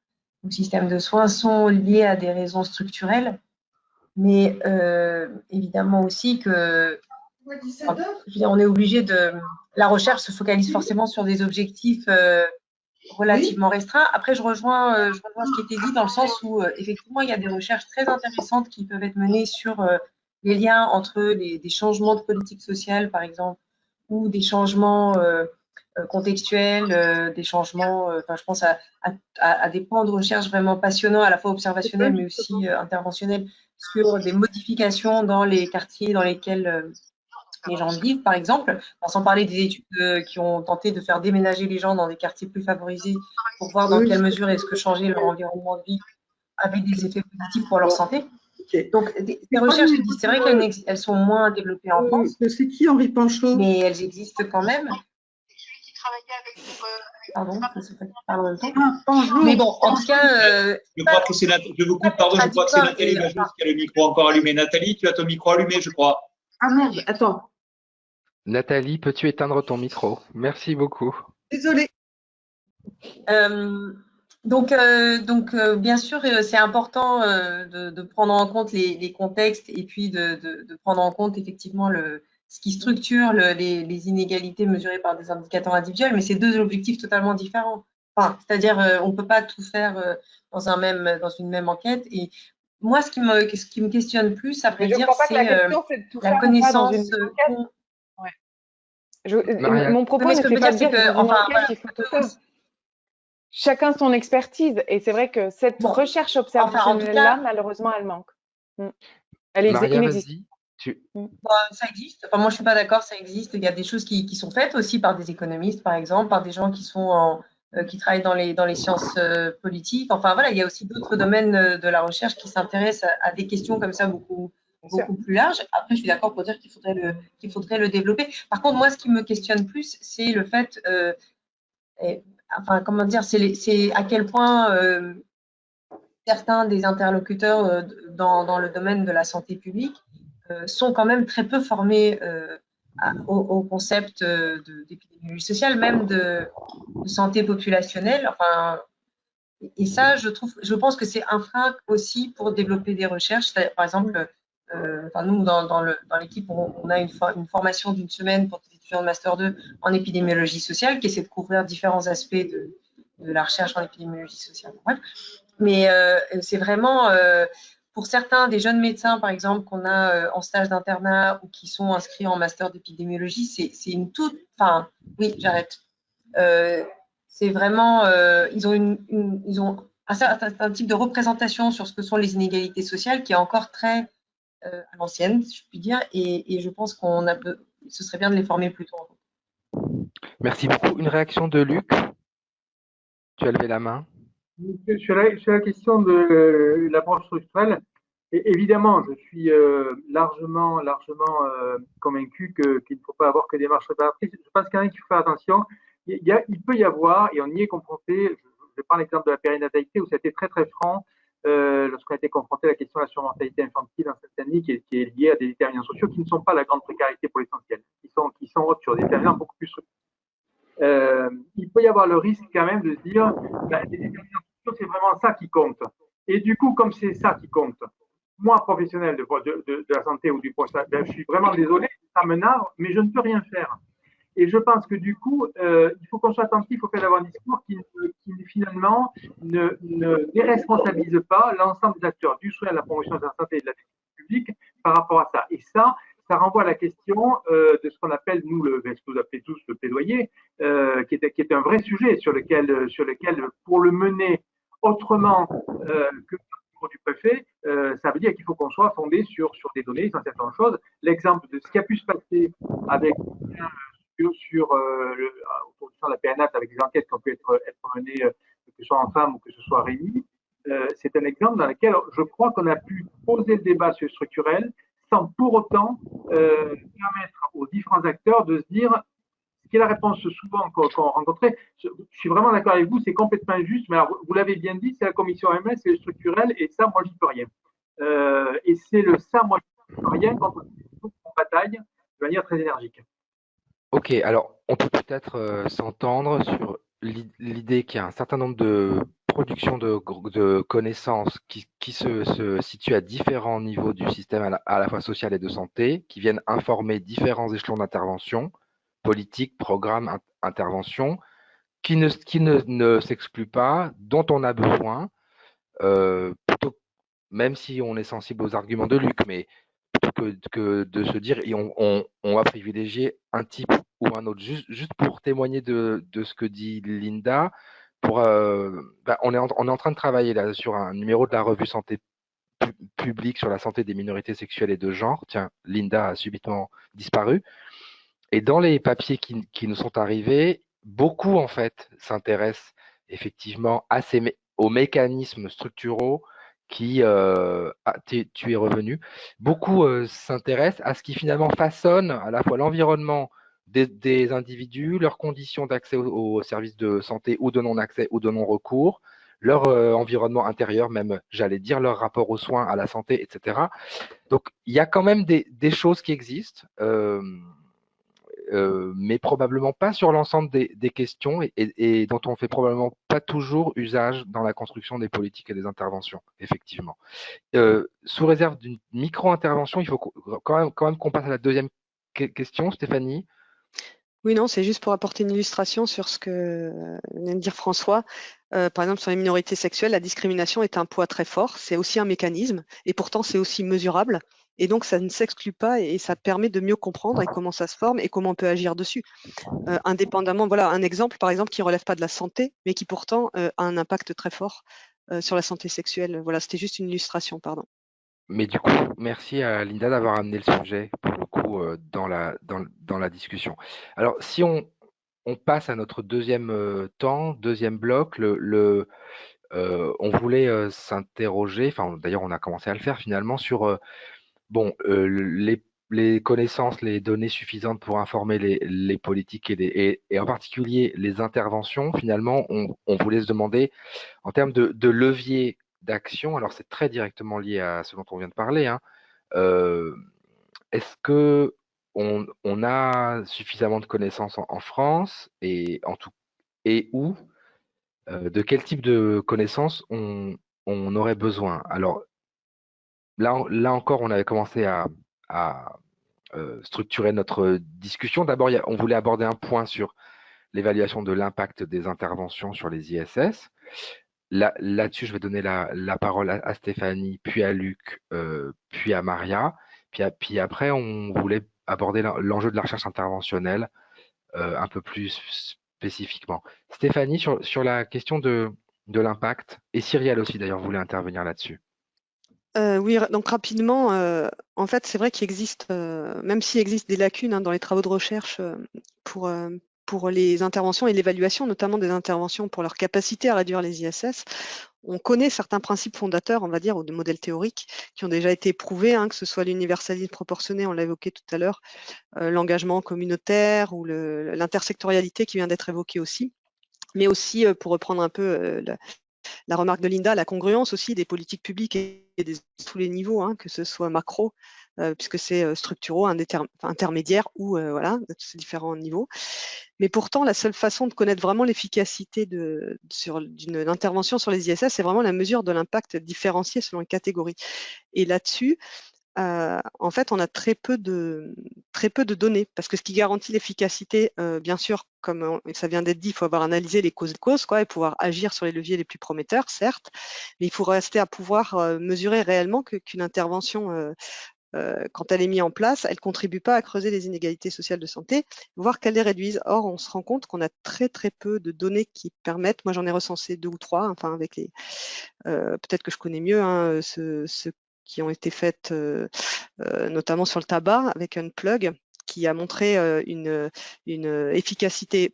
système de soins sont liées à des raisons structurelles, mais évidemment aussi que on est obligé de. La recherche se focalise forcément sur des objectifs relativement restreint. Après, je rejoins ce qui était dit dans le sens où, effectivement, il y a des recherches très intéressantes qui peuvent être menées sur les liens entre des changements de politique sociale, par exemple, ou des changements contextuels, des changements, je pense à des pans de recherche vraiment passionnants, à la fois observationnels, mais aussi interventionnels, sur des modifications dans les quartiers dans lesquels les gens vivent, par exemple, sans parler des études qui ont tenté de faire déménager les gens dans des quartiers plus favorisés pour voir dans quelle mesure est-ce que changer leur environnement de vie avait des effets positifs pour leur santé. Donc, ces recherches, c'est vrai qu'elles sont moins développées en France. C'est qui Henri Panchaud? Mais elles existent quand même. Pardon, je parle en même temps. Mais bon, en tout cas. Je crois que c'est je vous coupe, pardon, je crois que c'est Nathalie Majos qui a le micro encore allumé. Nathalie, tu as ton micro allumé, je crois. Ah merde, attends. Nathalie, peux-tu éteindre ton micro? Merci beaucoup. Désolée. Donc, bien sûr, c'est important de prendre en compte les contextes et puis de prendre en compte effectivement ce qui structure les inégalités mesurées par des indicateurs individuels, mais c'est deux objectifs totalement différents. Enfin, c'est-à-dire, on ne peut pas tout faire dans une même enquête. Et moi, ce qui me questionne plus, à vrai dire, c'est la connaissance. Mon propos ne fait pas dire qu'il faut tout faire. Chacun son expertise. Et c'est vrai que cette recherche observationnelle-là, malheureusement, elle manque. Elle est inexistante. Ça existe. Enfin, moi, je ne suis pas d'accord, ça existe. Il y a des choses qui sont faites aussi par des économistes, par exemple, par des gens qui travaillent dans les sciences politiques. Enfin, voilà, il y a aussi d'autres domaines de la recherche qui s'intéressent à des questions comme ça beaucoup plus larges. Après, je suis d'accord pour dire qu'il faudrait le développer. Par contre, moi, ce qui me questionne plus, c'est le fait, comment dire, c'est à quel point certains des interlocuteurs dans le domaine de la santé publique sont quand même très peu formés au concept d'épidémiologie sociale, même de santé populationnelle. Enfin, et ça, je pense que c'est un frein aussi pour développer des recherches. Par exemple, nous, dans l'équipe, on a une formation d'une semaine pour des étudiants de Master 2 en épidémiologie sociale qui essaie de couvrir différents aspects de la recherche en épidémiologie sociale. Bref. Mais c'est vraiment, pour certains des jeunes médecins, par exemple, qu'on a en stage d'internat ou qui sont inscrits en Master d'épidémiologie, c'est une toute… Enfin, oui, j'arrête. C'est vraiment… ils ont un certain type de représentation sur ce que sont les inégalités sociales qui est encore très à l'ancienne, si je puis dire, et je pense ce serait bien de les former plus tôt. Merci beaucoup. Une réaction de Luc? Tu as levé la main. Sur la question de l'approche structurelle, Évidemment, je suis largement convaincu qu'il ne faut pas avoir que des marches réparatrices. Je pense qu'il y en a qui faut faire attention. Il peut y avoir, et on y est confronté, je prends l'exemple de la périnatalité où ça a été très très franc lorsqu'on a été confronté à la question de la surmortalité infantile dans cette année qui est liée à des déterminants sociaux qui ne sont pas la grande précarité pour l'essentiel, qui sont autres sur des déterminants beaucoup plus structurels. Il peut y avoir le risque quand même de se dire les déterminants sociaux, c'est vraiment ça qui compte. Et du coup, comme c'est ça qui compte, moi, professionnel de la santé ou du poste, je suis vraiment désolé, ça me narre, mais je ne peux rien faire. Et je pense que du coup, il faut qu'on soit attentif au fait d'avoir un discours qui finalement ne déresponsabilise pas l'ensemble des acteurs du soin, de la promotion de la santé et de la sécurité publique par rapport à ça. Et ça renvoie à la question de ce qu'on appelle, nous, ce que vous appelez tous le plaidoyer, qui est un vrai sujet sur lequel, pour le mener autrement que du préfet, ça veut dire qu'il faut qu'on soit fondé sur des données, sur certaines choses. L'exemple de ce qui a pu se passer avec autour du champ de la PNAT avec des enquêtes qui ont pu être menées, que ce soit en femmes ou que ce soit à Rémi, c'est un exemple dans lequel je crois qu'on a pu poser le débat sur le structurel sans pour autant permettre aux différents acteurs de se dire ce qui est la réponse souvent qu'on rencontrait. Je suis vraiment d'accord avec vous, c'est complètement injuste, mais alors, vous l'avez bien dit, c'est la commission MS, c'est le structurel, et ça, moi, j'y peux rien. Et c'est le ça, moi, j'y peux rien contre on bataille de manière très énergique. Ok, alors on peut peut-être s'entendre sur l'idée qu'il y a un certain nombre de productions de connaissances qui se situent à différents niveaux du système à la fois social et de santé, qui viennent informer différents échelons d'intervention, politique, programme, intervention, qui ne s'excluent pas, dont on a besoin, plutôt, même si on est sensible aux arguments de Luc, mais plutôt que de se dire et on va privilégier un type ou un autre. Juste pour témoigner de ce que dit Linda, on est en train de travailler là sur un numéro de la revue Santé publique sur la santé des minorités sexuelles et de genre. Tiens, Linda a subitement disparu. Et dans les papiers qui nous sont arrivés, beaucoup en fait s'intéressent effectivement aux mécanismes structuraux qui, tu es revenu, beaucoup s'intéressent à ce qui finalement façonne à la fois l'environnement des individus, leurs conditions d'accès aux services de santé ou de non-accès ou de non-recours, leur environnement intérieur, même, j'allais dire, leur rapport aux soins, à la santé, etc. Donc, il y a quand même des choses qui existent. Mais probablement pas sur l'ensemble des questions et dont on fait probablement pas toujours usage dans la construction des politiques et des interventions, effectivement. Sous réserve d'une micro-intervention, il faut quand même qu'on passe à la deuxième question, Stéphanie. Oui, non, c'est juste pour apporter une illustration sur ce que vient de dire François. Par exemple, sur les minorités sexuelles, la discrimination est un poids très fort. C'est aussi un mécanisme et pourtant c'est aussi mesurable. Et donc, ça ne s'exclut pas et ça permet de mieux comprendre et comment ça se forme et comment on peut agir dessus. Indépendamment, voilà un exemple, par exemple, qui ne relève pas de la santé, mais qui pourtant a un impact très fort sur la santé sexuelle. Voilà, c'était juste une illustration, pardon. Mais du coup, merci à Linda d'avoir amené le sujet, pour le coup, dans la discussion. Alors, si on passe à notre deuxième deuxième bloc, on voulait s'interroger, enfin d'ailleurs on a commencé à le faire finalement, sur les connaissances, les données suffisantes pour informer les politiques et en particulier les interventions. Finalement, on voulait se demander en termes de levier d'action, alors c'est très directement lié à ce dont on vient de parler, hein, est-ce que on a suffisamment de connaissances en France et où de quel type de connaissances on aurait besoin? Alors là encore, on avait commencé à structurer notre discussion. D'abord, on voulait aborder un point sur l'évaluation de l'impact des interventions sur les ISS. Là-dessus, je vais donner la parole à Stéphanie, puis à Luc, puis à Maria. Puis après, on voulait aborder l'enjeu de la recherche interventionnelle un peu plus spécifiquement. Stéphanie, sur la question de l'impact, et Cyrielle aussi d'ailleurs voulait intervenir là-dessus. Oui, donc rapidement, en fait, c'est vrai qu'il existe, même s'il existe des lacunes dans les travaux de recherche pour pour les interventions et l'évaluation, notamment des interventions pour leur capacité à réduire les ISS, on connaît certains principes fondateurs, on va dire, ou de modèles théoriques qui ont déjà été éprouvés, que ce soit l'universalisme proportionné, on l'a évoqué tout à l'heure, l'engagement communautaire ou l'intersectorialité qui vient d'être évoquée aussi, mais aussi, pour reprendre un peu la remarque de Linda, la congruence aussi des politiques publiques et tous les niveaux, que ce soit macro, puisque c'est structuraux, intermédiaires ou voilà, de tous ces différents niveaux. Mais pourtant, la seule façon de connaître vraiment l'efficacité d'une intervention sur les ISS, c'est vraiment la mesure de l'impact différencié selon les catégories. Et là-dessus, en fait, on a très peu de données, parce que ce qui garantit l'efficacité, bien sûr, comme ça vient d'être dit, il faut avoir analysé les causes et pouvoir agir sur les leviers les plus prometteurs, certes, mais il faut rester à pouvoir mesurer réellement qu'une intervention, quand elle est mise en place, elle ne contribue pas à creuser les inégalités sociales de santé, voire qu'elle les réduise. Or, on se rend compte qu'on a très très peu de données qui permettent, moi j'en ai recensé 2 ou 3, enfin avec les, peut-être que je connais mieux ceux qui ont été faites notamment sur le tabac avec Unplug, qui a montré une efficacité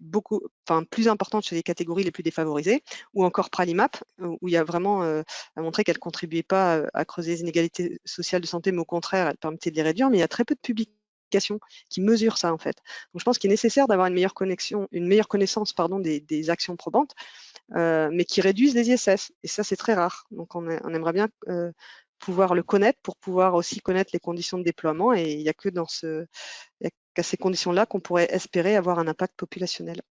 plus importante chez les catégories les plus défavorisées, ou encore Pralimap, où il y a vraiment montré qu'elle ne contribuait pas à creuser les inégalités sociales de santé, mais au contraire, elle permettait de les réduire, mais il y a très peu de publications qui mesurent ça en fait. Donc je pense qu'il est nécessaire d'avoir une meilleure connaissance des actions probantes, mais qui réduisent les ISS, et ça c'est très rare. Donc on aimerait bien pouvoir le connaître pour pouvoir aussi connaître les conditions de déploiement, et il n'y a que qu'à ces conditions-là qu'on pourrait espérer avoir un impact populationnel.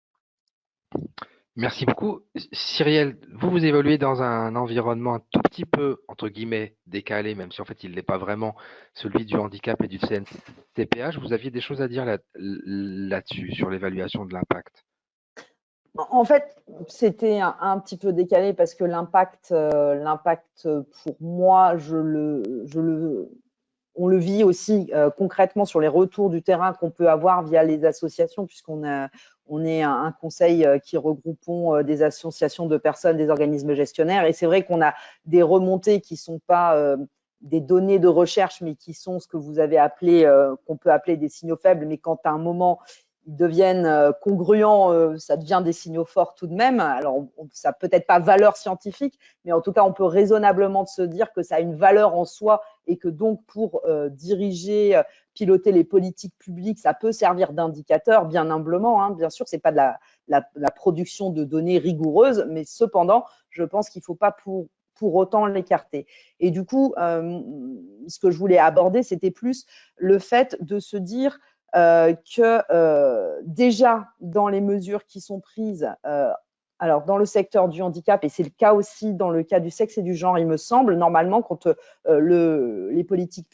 Merci beaucoup. Cyrielle, vous évoluez dans un environnement un tout petit peu, entre guillemets, décalé, même si en fait il ne l'est pas vraiment, celui du handicap et du CNCPH. Vous aviez des choses à dire là-dessus, sur l'évaluation de l'impact? En fait, c'était un petit peu décalé parce que l'impact, pour moi, on le vit aussi concrètement sur les retours du terrain qu'on peut avoir via les associations, puisqu'on est un conseil qui regroupons des associations de personnes, des organismes gestionnaires. Et c'est vrai qu'on a des remontées qui ne sont pas des données de recherche, mais qui sont ce que vous avez appelé, qu'on peut appeler des signaux faibles, mais quand à un moment ils deviennent congruents, ça devient des signaux forts tout de même. Alors, ça n'a peut-être pas valeur scientifique, mais en tout cas, on peut raisonnablement se dire que ça a une valeur en soi et que donc, pour diriger, piloter les politiques publiques, ça peut servir d'indicateur, bien humblement. Bien sûr, ce n'est pas de la production de données rigoureuses, mais cependant, je pense qu'il ne faut pas pour autant l'écarter. Et du coup, ce que je voulais aborder, c'était plus le fait de se dire que déjà dans les mesures qui sont prises, alors dans le secteur du handicap, et c'est le cas aussi dans le cas du sexe et du genre, il me semble, normalement, quand les politiques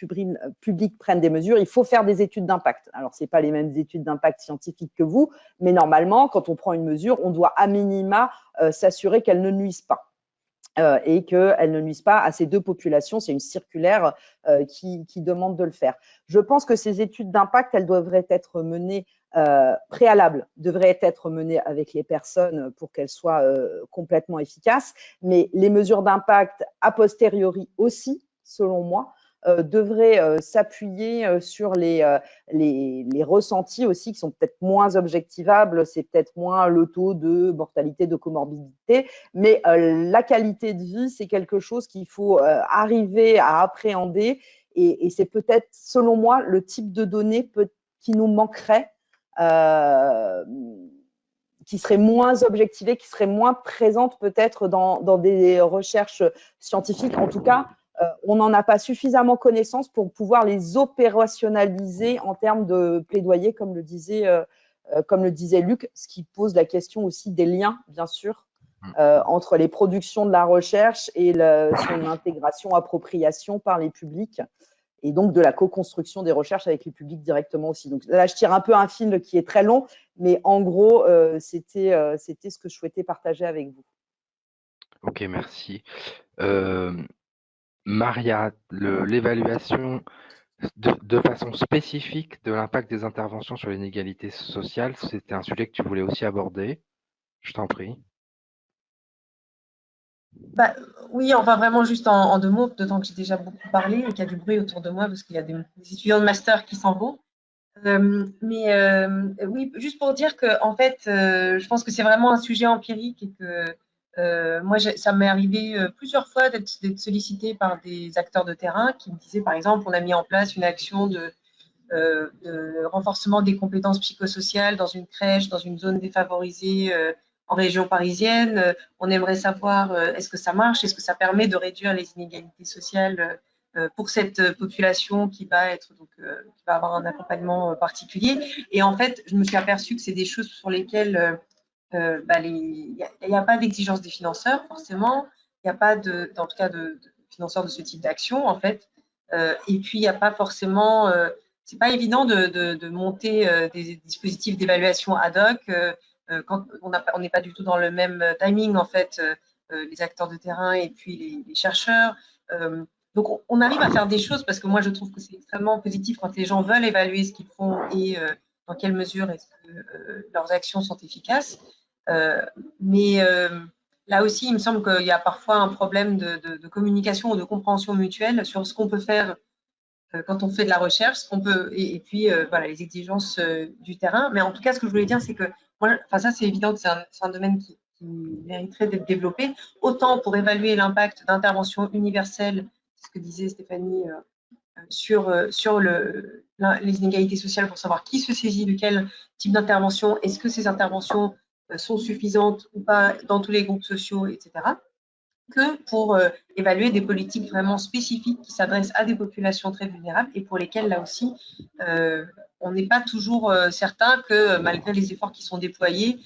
publiques prennent des mesures, il faut faire des études d'impact. Alors, ce n'est pas les mêmes études d'impact scientifiques que vous, mais normalement, quand on prend une mesure, on doit à minima s'assurer qu'elle ne nuise pas. Et qu'elles ne nuisent pas à ces deux populations. C'est une circulaire qui demande de le faire. Je pense que ces études d'impact, elles devraient être menées préalables, devraient être menées avec les personnes pour qu'elles soient complètement efficaces, mais les mesures d'impact a posteriori aussi, selon moi, devraient s'appuyer sur les ressentis aussi qui sont peut-être moins objectivables, c'est peut-être moins le taux de mortalité, de comorbidité, mais la qualité de vie, c'est quelque chose qu'il faut arriver à appréhender, et c'est peut-être, selon moi, le type de données qui nous manquerait, qui serait moins objectivée, qui serait moins présente peut-être dans des recherches scientifiques. En tout cas, on n'en a pas suffisamment connaissance pour pouvoir les opérationnaliser en termes de plaidoyer, comme le disait Luc, ce qui pose la question aussi des liens, bien sûr, entre les productions de la recherche et son intégration, appropriation par les publics, et donc de la co-construction des recherches avec les publics directement aussi. Donc là, je tire un peu un fil qui est très long, mais en gros, c'était ce que je souhaitais partager avec vous. Ok, merci. Maria, l'évaluation de façon spécifique de l'impact des interventions sur l'inégalité sociale, c'était un sujet que tu voulais aussi aborder. Je t'en prie. Oui, enfin vraiment juste en 2 mots, d'autant que j'ai déjà beaucoup parlé et qu'il y a du bruit autour de moi parce qu'il y a des étudiants de master qui s'en vont. Oui, juste pour dire que en fait, je pense que c'est vraiment un sujet empirique et que moi, ça m'est arrivé plusieurs fois d'être sollicitée par des acteurs de terrain qui me disaient, par exemple, on a mis en place une action de renforcement des compétences psychosociales dans une crèche, dans une zone défavorisée en région parisienne. On aimerait savoir est-ce que ça marche, est-ce que ça permet de réduire les inégalités sociales pour cette population qui va être qui va avoir un accompagnement particulier. Et en fait, je me suis aperçue que c'est des choses sur lesquelles il n'y a pas d'exigence des financeurs forcément, il n'y a pas en tout cas de financeurs de ce type d'action en fait. Et puis il n'y a pas forcément c'est pas évident de monter des dispositifs d'évaluation ad hoc quand on n'est pas du tout dans le même timing en fait, les acteurs de terrain et puis les chercheurs. Donc on arrive à faire des choses parce que moi je trouve que c'est extrêmement positif quand les gens veulent évaluer ce qu'ils font et dans quelle mesure est-ce que leurs actions sont efficaces. Là aussi, il me semble qu'il y a parfois un problème de communication ou de compréhension mutuelle sur ce qu'on peut faire quand on fait de la recherche, ce qu'on peut, et puis voilà, les exigences du terrain. Mais en tout cas, ce que je voulais dire, c'est que moi, ça c'est évident que c'est un domaine qui mériterait d'être développé, autant pour évaluer l'impact d'interventions universelles, ce que disait Stéphanie, sur les inégalités sociales pour savoir qui se saisit de quel type d'intervention, est-ce que ces interventions sont suffisantes ou pas dans tous les groupes sociaux, etc., que pour évaluer des politiques vraiment spécifiques qui s'adressent à des populations très vulnérables et pour lesquelles, là aussi, on n'est pas toujours certain que, malgré les efforts qui sont déployés,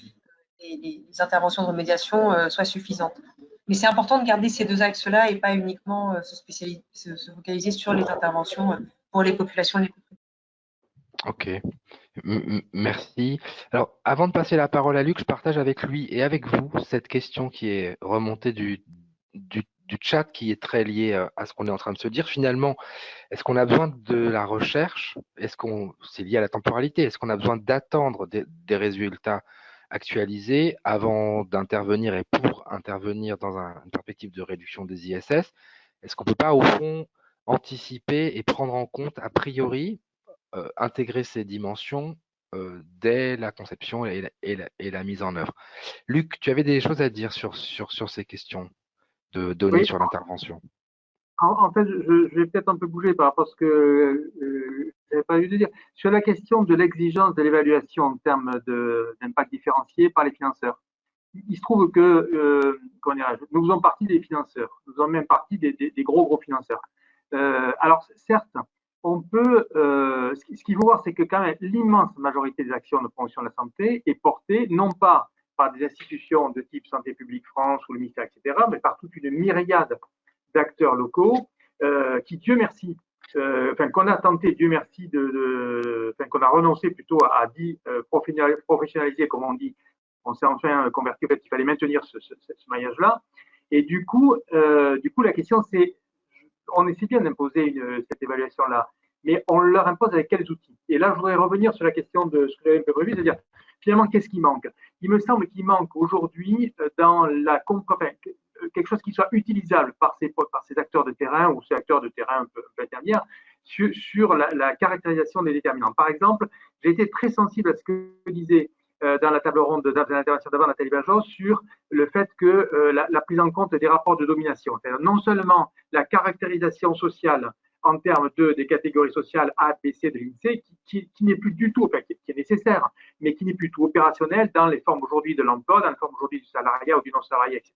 les interventions de remédiation soient suffisantes. Mais c'est important de garder ces deux axes-là et pas uniquement se focaliser sur les interventions pour les populations les plus Ok, précaires. merci. Alors, avant de passer la parole à Luc, je partage avec lui et avec vous cette question qui est remontée du chat, qui est très liée à ce qu'on est en train de se dire. Finalement, est-ce qu'on a besoin de la recherche? C'est lié à la temporalité? Est-ce qu'on a besoin d'attendre des résultats actualisés avant d'intervenir et pour intervenir dans une perspective de réduction des ISS? Est-ce qu'on ne peut pas, au fond, anticiper et prendre en compte, a priori, intégrer ces dimensions dès la conception et la mise en œuvre? Luc, tu avais des choses à dire sur ces questions de données sur l'intervention. En fait, je vais peut-être un peu bouger par rapport à ce que je n'avais pas eu de dire. Sur la question de l'exigence de l'évaluation en termes d'impact différencié par les financeurs. Il se trouve que nous faisons partie des financeurs, nous faisons même partie des gros financeurs. Alors certes, on peut, ce qu'il faut voir, c'est que quand même l'immense majorité des actions de promotion de la santé est portée non pas par des institutions de type Santé publique France ou le ministère, etc., mais par toute une myriade d'acteurs locaux qui, Dieu merci, qu'on a tenté, Dieu merci, qu'on a renoncé plutôt à professionnaliser, comme on dit. On s'est enfin converti au fait qu'il fallait maintenir ce maillage-là. Et du coup, la question, c'est, on essaie bien d'imposer cette évaluation-là, mais on leur impose avec quels outils? Et là, je voudrais revenir sur la question de ce que j'avais un peu prévu, c'est-à-dire, finalement, qu'est-ce qui manque? Il me semble qu'il manque aujourd'hui quelque chose qui soit utilisable par ces acteurs de terrain ou ces acteurs de terrain un peu intermédiaires sur la caractérisation des déterminants. Par exemple, j'ai été très sensible à ce que disait dans la table ronde d'intervention d'avant Nathalie Bergeau sur le fait que la prise en compte des rapports de domination, c'est-à-dire non seulement la caractérisation sociale en termes des catégories sociales A, B, C de l'INSEE, qui n'est plus du tout, enfin, qui est nécessaire, mais qui n'est plus tout opérationnel dans les formes aujourd'hui de l'emploi, dans les formes aujourd'hui du salariat ou du non-salariat, etc.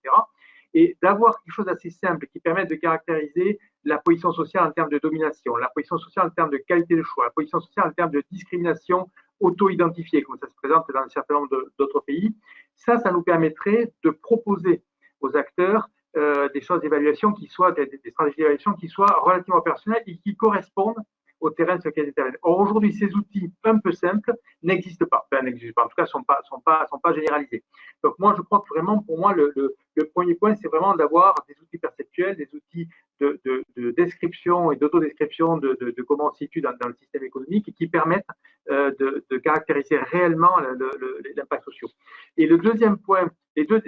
Et d'avoir quelque chose d'assez simple qui permette de caractériser la position sociale en termes de domination, la position sociale en termes de qualité de choix, la position sociale en termes de discrimination auto-identifiée, comme ça se présente dans un certain nombre d'autres pays. Ça nous permettrait de proposer aux acteurs des choses d'évaluation qui soient, des stratégies d'évaluation qui soient relativement opérationnelles et qui correspondent au terrain sur lequel ils interviennent. Or, aujourd'hui, ces outils un peu simples n'existent pas. Enfin, n'existent pas. En tout cas, sont pas généralisés. Donc, moi, je crois que vraiment, pour moi, le premier point, c'est vraiment d'avoir des outils perceptuels, des outils de description et d'autodescription de comment on se situe dans le système économique et qui permettent de caractériser réellement l'impact social. Et le deuxième point, les deux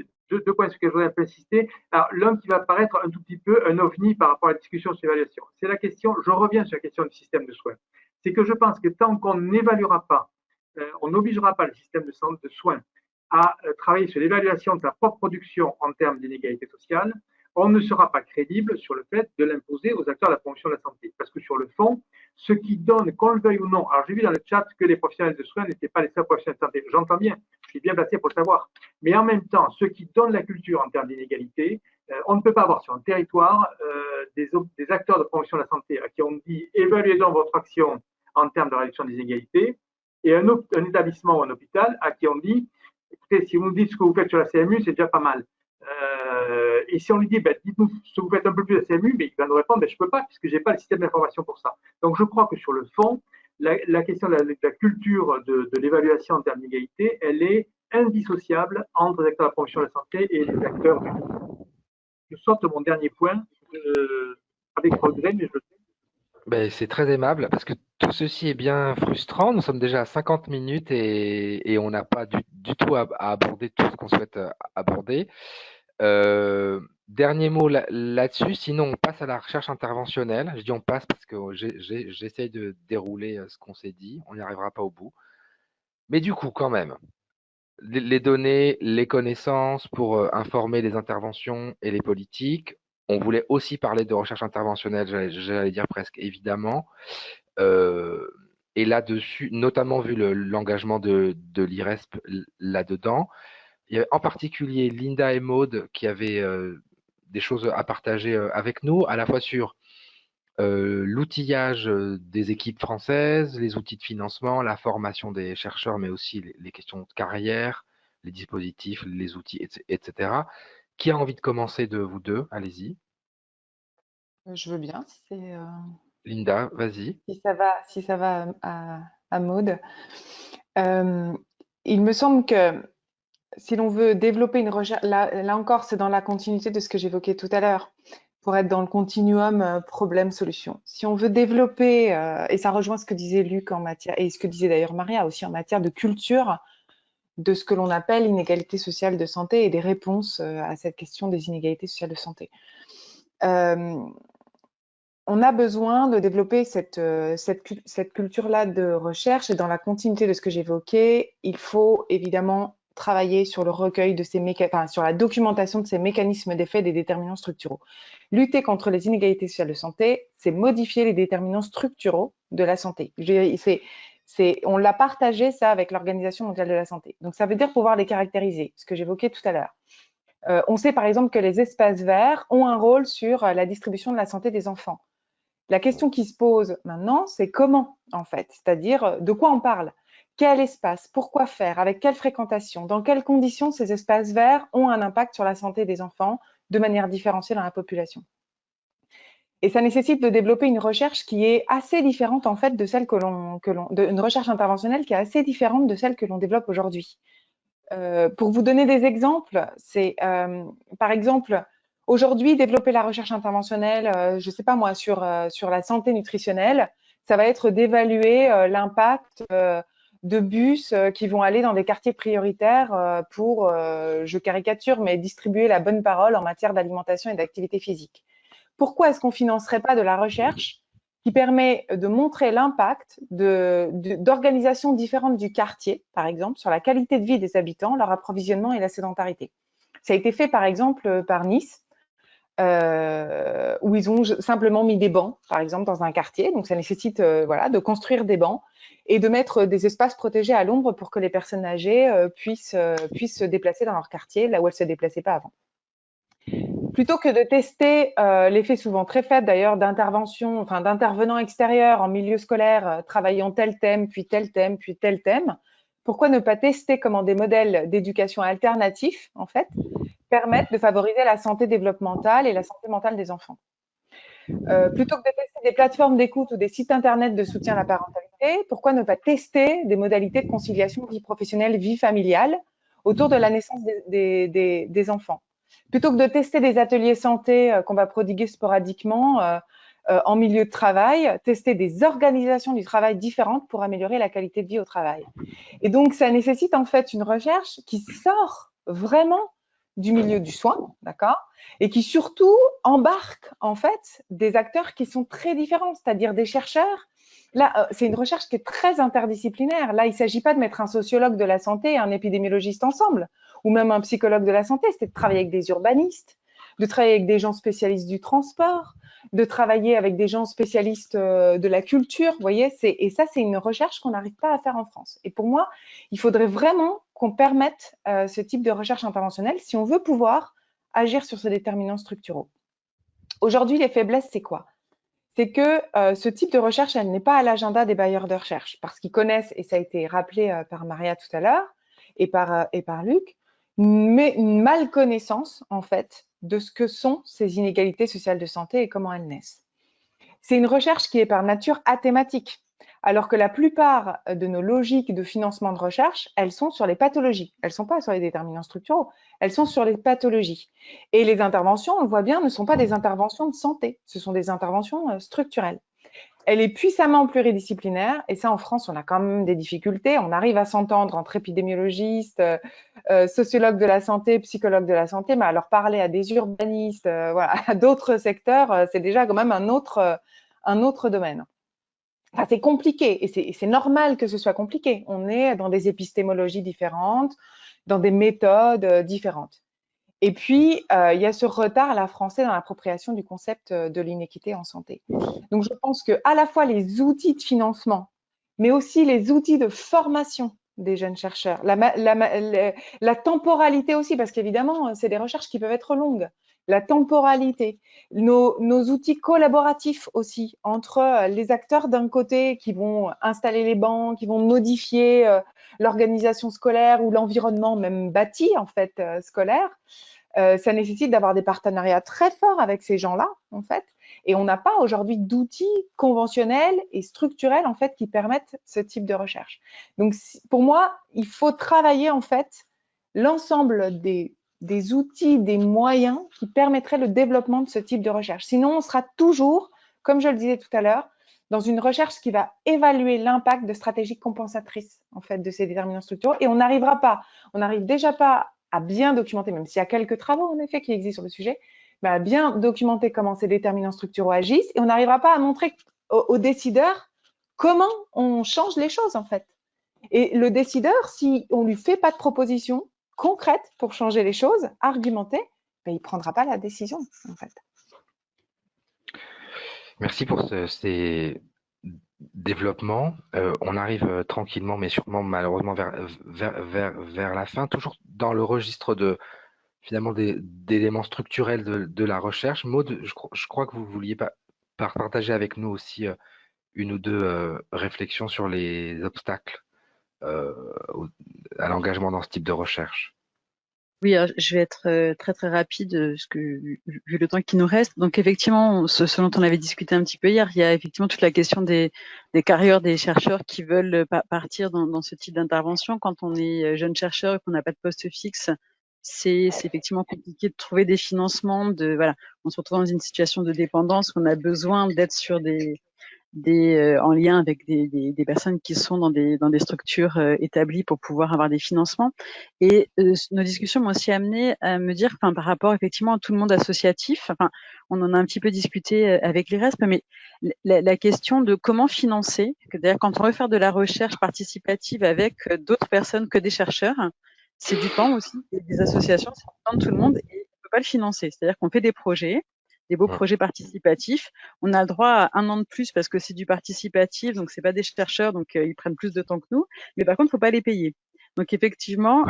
points sur lesquels je voudrais un peu insister. Alors, l'un qui va paraître un tout petit peu un ovni par rapport à la discussion sur l'évaluation. C'est la question, je reviens sur la question du système de soins. c'est que je pense que tant qu'on n'évaluera pas, on n'obligera pas le système de soins à travailler sur l'évaluation de sa propre production en termes d'inégalité sociale, on ne sera pas crédible sur le fait de l'imposer aux acteurs de la promotion de la santé. Parce que sur le fond, ce qui donne, qu'on le veuille ou non, alors j'ai vu dans le chat que les professionnels de soins n'étaient pas les seuls professionnels de santé, j'entends bien, je suis bien placé pour le savoir, mais en même temps, ce qui donne la culture en termes d'inégalité, on ne peut pas avoir sur un territoire des acteurs de promotion de la santé à qui on dit évaluez donc votre action en termes de réduction des inégalités, et un établissement ou un hôpital à qui on dit écoutez, si vous me dites ce que vous faites sur la CMU, c'est déjà pas mal. Et si on lui dit, dites-nous ce que vous faites un peu plus à la CMU, mais il va nous répondre, je ne peux pas, puisque je n'ai pas le système d'information pour ça. Donc, je crois que sur le fond, la question de la culture de l'évaluation en termes d'égalité, elle est indissociable entre les acteurs de la promotion de la santé et les acteurs du... Je saute mon dernier point, avec regret, mais je le sais. C'est très aimable parce que tout ceci est bien frustrant. Nous sommes déjà à 50 minutes et on n'a pas du tout à aborder tout ce qu'on souhaite aborder. Dernier mot là-dessus, sinon on passe à la recherche interventionnelle. Je dis on passe parce que j'essaye de dérouler ce qu'on s'est dit. On n'y arrivera pas au bout. Mais du coup, quand même, les données, les connaissances pour informer les interventions et les politiques. On voulait aussi parler de recherche interventionnelle, j'allais dire presque évidemment. Et là-dessus, notamment vu l'engagement de l'IRESP là-dedans, il y avait en particulier Linda et Maude qui avaient des choses à partager avec nous, à la fois sur l'outillage des équipes françaises, les outils de financement, la formation des chercheurs, mais aussi les questions de carrière, les dispositifs, les outils, etc. Qui a envie de commencer de vous deux? Allez-y. Je veux bien, si c'est Linda, vas-y. si ça va à Maude. Il me semble que si l'on veut développer une recherche, là encore, c'est dans la continuité de ce que j'évoquais tout à l'heure, pour être dans le continuum problème-solution. Si on veut développer, et ça rejoint ce que disait Luc en matière, et ce que disait d'ailleurs Maria aussi en matière de culture, de ce que l'on appelle inégalité sociale de santé et des réponses à cette question des inégalités sociales de santé. On a besoin de développer cette culture-là de recherche, et dans la continuité de ce que j'évoquais, il faut évidemment travailler sur le recueil de ces sur la documentation de ces mécanismes d'effet des déterminants structuraux. Lutter contre les inégalités sociales de santé, c'est modifier les déterminants structuraux de la santé. On l'a partagé ça avec l'Organisation mondiale de la santé. Donc ça veut dire pouvoir les caractériser, ce que j'évoquais tout à l'heure. On sait par exemple que les espaces verts ont un rôle sur la distribution de la santé des enfants. La question qui se pose maintenant, c'est comment, en fait, c'est-à-dire de quoi on parle, quel espace, pourquoi faire, avec quelle fréquentation, dans quelles conditions ces espaces verts ont un impact sur la santé des enfants de manière différenciée dans la population. Et ça nécessite de développer une recherche qui est assez différente, en fait, de celle une recherche interventionnelle qui est assez différente de celle que l'on développe aujourd'hui. Pour vous donner des exemples, c'est par exemple, aujourd'hui, développer la recherche interventionnelle, je ne sais pas moi, sur la santé nutritionnelle, ça va être d'évaluer l'impact de bus qui vont aller dans des quartiers prioritaires pour, je caricature, mais distribuer la bonne parole en matière d'alimentation et d'activité physique. Pourquoi est-ce qu'on ne financerait pas de la recherche qui permet de montrer l'impact d'organisations différentes du quartier, par exemple, sur la qualité de vie des habitants, leur approvisionnement et la sédentarité. Ça a été fait, par exemple, par Nice, où ils ont simplement mis des bancs, par exemple, dans un quartier. Donc, ça nécessite de construire des bancs et de mettre des espaces protégés à l'ombre pour que les personnes âgées puissent se déplacer dans leur quartier, là où elles ne se déplaçaient pas avant. Plutôt que de tester l'effet souvent très faible d'ailleurs d'intervenants extérieurs en milieu scolaire travaillant tel thème, puis tel thème, puis tel thème, pourquoi ne pas tester comment des modèles d'éducation alternatifs, en fait, permettent de favoriser la santé développementale et la santé mentale des enfants. Plutôt que de tester des plateformes d'écoute ou des sites internet de soutien à la parentalité, pourquoi ne pas tester des modalités de conciliation vie professionnelle, vie familiale autour de la naissance des enfants? Plutôt que de tester des ateliers santé qu'on va prodiguer sporadiquement en milieu de travail, tester des organisations du travail différentes pour améliorer la qualité de vie au travail. Et donc, ça nécessite en fait une recherche qui sort vraiment du milieu du soin, d'accord, et qui surtout embarque en fait des acteurs qui sont très différents, c'est-à-dire des chercheurs Là, c'est une recherche qui est très interdisciplinaire. Là, il ne s'agit pas de mettre un sociologue de la santé et un épidémiologiste ensemble, ou même un psychologue de la santé. C'est de travailler avec des urbanistes, de travailler avec des gens spécialistes du transport, de travailler avec des gens spécialistes de la culture. Vous voyez, et ça, c'est une recherche qu'on n'arrive pas à faire en France. Et pour moi, il faudrait vraiment qu'on permette ce type de recherche interventionnelle si on veut pouvoir agir sur ces déterminants structuraux. Aujourd'hui, les faiblesses, c'est quoi? C'est que ce type de recherche, elle n'est pas à l'agenda des bailleurs de recherche parce qu'ils connaissent, et ça a été rappelé par Maria tout à l'heure et par Luc, mais une malconnaissance en fait de ce que sont ces inégalités sociales de santé et comment elles naissent. C'est une recherche qui est par nature athématique, alors que la plupart de nos logiques de financement de recherche, elles sont sur les pathologies. Elles ne sont pas sur les déterminants structuraux, elles sont sur les pathologies. Et les interventions, on le voit bien, ne sont pas des interventions de santé, ce sont des interventions structurelles. Elle est puissamment pluridisciplinaire, et ça, en France, on a quand même des difficultés. On arrive à s'entendre entre épidémiologistes, sociologues de la santé, psychologues de la santé, mais alors parler à des urbanistes, voilà, à d'autres secteurs, c'est déjà quand même un autre domaine. Enfin, c'est compliqué, et c'est normal que ce soit compliqué. On est dans des épistémologies différentes, dans des méthodes différentes. Et puis, il y a ce retard à la française dans l'appropriation du concept de l'inéquité en santé. Donc, je pense que à la fois les outils de financement, mais aussi les outils de formation des jeunes chercheurs, la temporalité aussi, parce qu'évidemment, c'est des recherches qui peuvent être longues. La temporalité, nos outils collaboratifs aussi, entre les acteurs d'un côté qui vont installer les bancs, qui vont modifier l'organisation scolaire ou l'environnement même bâti, en fait, scolaire. Ça nécessite d'avoir des partenariats très forts avec ces gens-là, en fait. Et on n'a pas aujourd'hui d'outils conventionnels et structurels, en fait, qui permettent ce type de recherche. Donc, pour moi, il faut travailler, en fait, l'ensemble des outils, des moyens qui permettraient le développement de ce type de recherche. Sinon, on sera toujours, comme je le disais tout à l'heure, dans une recherche qui va évaluer l'impact de stratégies compensatrices, en fait, de ces déterminants structuraux. Et on n'arrivera pas, on n'arrive déjà pas à bien documenter, même s'il y a quelques travaux, en effet, qui existent sur le sujet, mais à bien documenter comment ces déterminants structuraux agissent, et on n'arrivera pas à montrer aux décideurs comment on change les choses, en fait. Et le décideur, si on ne lui fait pas de proposition concrète pour changer les choses, argumentée, ben, il ne prendra pas la décision, en fait. Merci pour ces développements. On arrive tranquillement, mais sûrement malheureusement vers la fin, toujours dans le registre de finalement d'éléments structurels de la recherche. Maud, je crois que vous vouliez partager avec nous aussi une ou deux réflexions sur les obstacles à l'engagement dans ce type de recherche. Oui, alors, je vais être très très rapide parce que vu le temps qui nous reste. Donc effectivement, ce dont on avait discuté un petit peu hier, il y a effectivement toute la question des carrières des chercheurs qui veulent partir dans ce type d'intervention. Quand on est jeune chercheur et qu'on n'a pas de poste fixe, c'est effectivement compliqué de trouver des financements. Voilà, on se retrouve dans une situation de dépendance où on a besoin d'être sur en lien avec des personnes qui sont dans des structures établies pour pouvoir avoir des financements. Et nos discussions m'ont aussi amené à me dire, par rapport effectivement à tout le monde associatif, on en a un petit peu discuté avec l'IRESP, mais la question de comment financer, d'ailleurs quand on veut faire de la recherche participative avec d'autres personnes que des chercheurs, c'est du temps aussi, et des associations, c'est du temps de tout le monde, et on ne peut pas le financer. C'est-à-dire qu'on fait des projets, des beaux projets participatifs. On a le droit à 1 an de plus parce que c'est du participatif, donc c'est pas des chercheurs, donc ils prennent plus de temps que nous. Mais par contre, faut pas les payer. Donc effectivement,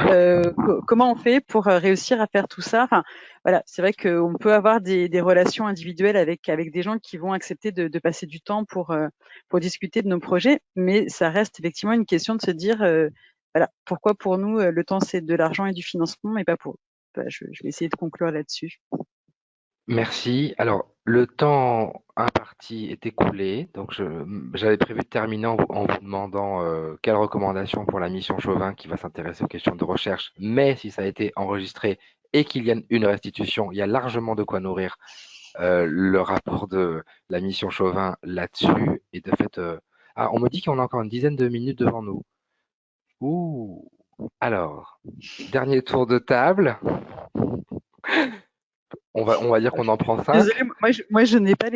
comment on fait pour réussir à faire tout ça? Enfin, voilà, c'est vrai qu'on peut avoir des relations individuelles avec des gens qui vont accepter de passer du temps pour discuter de nos projets, mais ça reste effectivement une question de se dire, voilà, pourquoi pour nous le temps c'est de l'argent et du financement, mais pas pour eux. Voilà, je vais essayer de conclure là-dessus. Merci. Alors, le temps imparti est écoulé, donc j'avais prévu de terminer en vous demandant quelles recommandations pour la mission Chauvin qui va s'intéresser aux questions de recherche, mais si ça a été enregistré et qu'il y a une restitution, il y a largement de quoi nourrir le rapport de la mission Chauvin là-dessus. Et de fait, on me dit qu'on a encore une dizaine de minutes devant nous. Ouh. Alors, dernier tour de table. On va dire qu'on en prend 5. Désolée, moi je n'ai pas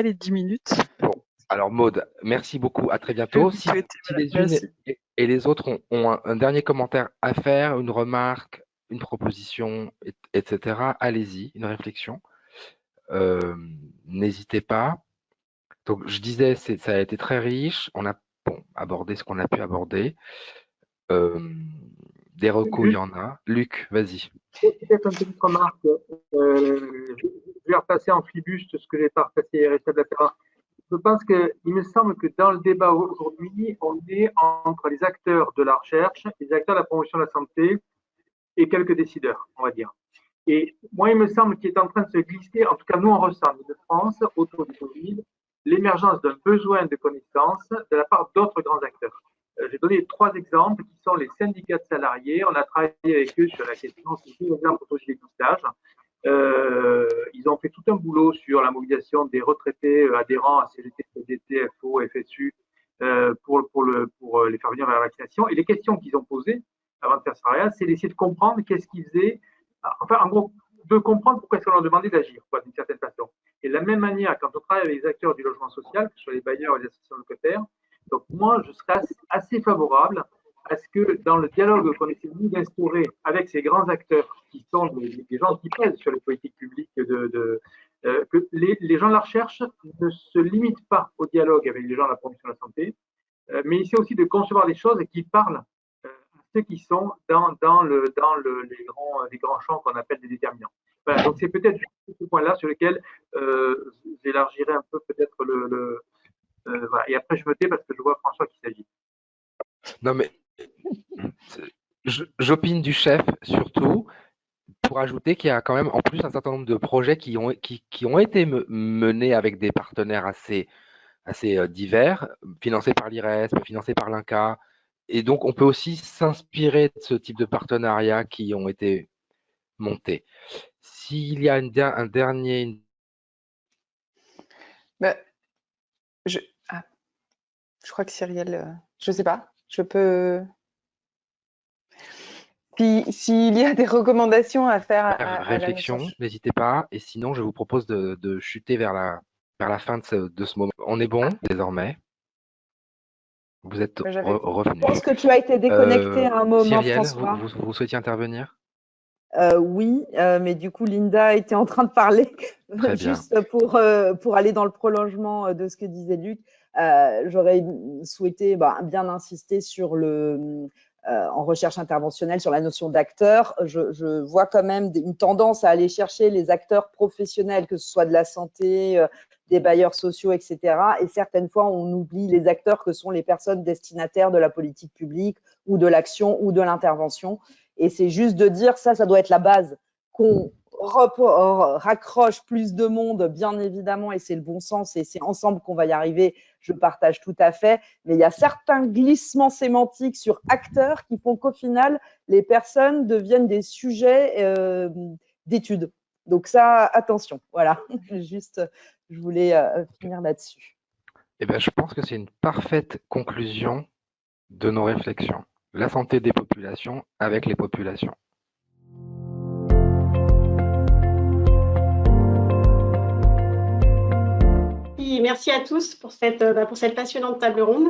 les 10 minutes. Bon, Alors Maude, merci beaucoup, à très bientôt. Si les unes et les autres ont un dernier commentaire à faire, une remarque, une proposition, etc., allez-y, une réflexion. N'hésitez pas. Donc je disais, ça a été très riche. On a abordé ce qu'on a pu aborder. Des recos, il y en a. Luc, vas-y. Peut-être une petite remarque. Je vais repasser en flibuste ce que j'ai pas repassé hier, etc. Je pense qu'il me semble que dans le débat aujourd'hui, on est entre les acteurs de la recherche, les acteurs de la promotion de la santé et quelques décideurs, on va dire. Et moi, il me semble qu'il est en train de se glisser, en tout cas nous on ressent de France, autour du Covid, l'émergence d'un besoin de connaissances de la part d'autres grands acteurs. J'ai donné 3 exemples qui sont les syndicats de salariés. On a travaillé avec eux sur la question, c'est un exemple autour du dépistage. Ils ont fait tout un boulot sur la mobilisation des retraités adhérents à CGT, CDT, FO, FSU pour les faire venir vers la vaccination. Et les questions qu'ils ont posées avant de faire ça, c'est d'essayer de comprendre qu'est-ce qu'ils faisaient. Enfin, en gros, de comprendre pourquoi est-ce qu'on leur demandait d'agir, d'une certaine façon. Et de la même manière, quand on travaille avec les acteurs du logement social, que ce soit les bailleurs et les associations locataires, donc moi, je serais assez favorable à ce que dans le dialogue qu'on essaie d'instaurer avec ces grands acteurs qui sont des gens qui pèsent sur les politiques publiques, que les gens de la recherche ne se limitent pas au dialogue avec les gens de la promotion de la santé, mais essaient aussi de concevoir des choses qui parlent à ceux qui sont dans les grands champs qu'on appelle des déterminants. Voilà, donc c'est peut-être ce point-là sur lequel j'élargirai un peu peut-être voilà. Et après, je me tais parce que je vois François qui s'agit. Non, mais j'opine du chef surtout pour ajouter qu'il y a quand même en plus un certain nombre de projets qui ont été menés avec des partenaires assez divers, financés par l'IRES, financés par l'INCA. Et donc, on peut aussi s'inspirer de ce type de partenariats qui ont été montés. S'il y a un dernier... Je crois que Cyrielle, je ne sais pas, je peux... S'il y a des recommandations à faire à réflexion, n'hésitez pas. Et sinon, je vous propose de chuter vers la fin de ce moment. On est bon désormais. Vous êtes revenu. Je pense que tu as été déconnecté à un moment, Cyrielle, François. vous souhaitiez intervenir? Oui, mais du coup, Linda était en train de parler. Juste pour aller dans le prolongement de ce que disait Luc, j'aurais souhaité bien insister sur en recherche interventionnelle sur la notion d'acteur. Je vois quand même une tendance à aller chercher les acteurs professionnels, que ce soit de la santé, des bailleurs sociaux, etc. Et certaines fois, on oublie les acteurs que sont les personnes destinataires de la politique publique ou de l'action ou de l'intervention. Et c'est juste de dire ça doit être la base, qu'on raccroche plus de monde, bien évidemment, et c'est le bon sens, et c'est ensemble qu'on va y arriver, je partage tout à fait, mais il y a certains glissements sémantiques sur acteurs qui font qu'au final, les personnes deviennent des sujets d'études. Donc ça, attention, voilà, juste, je voulais finir là-dessus. Eh bien, je pense que c'est une parfaite conclusion de nos réflexions. La santé des populations avec les populations. Merci à tous pour cette passionnante table ronde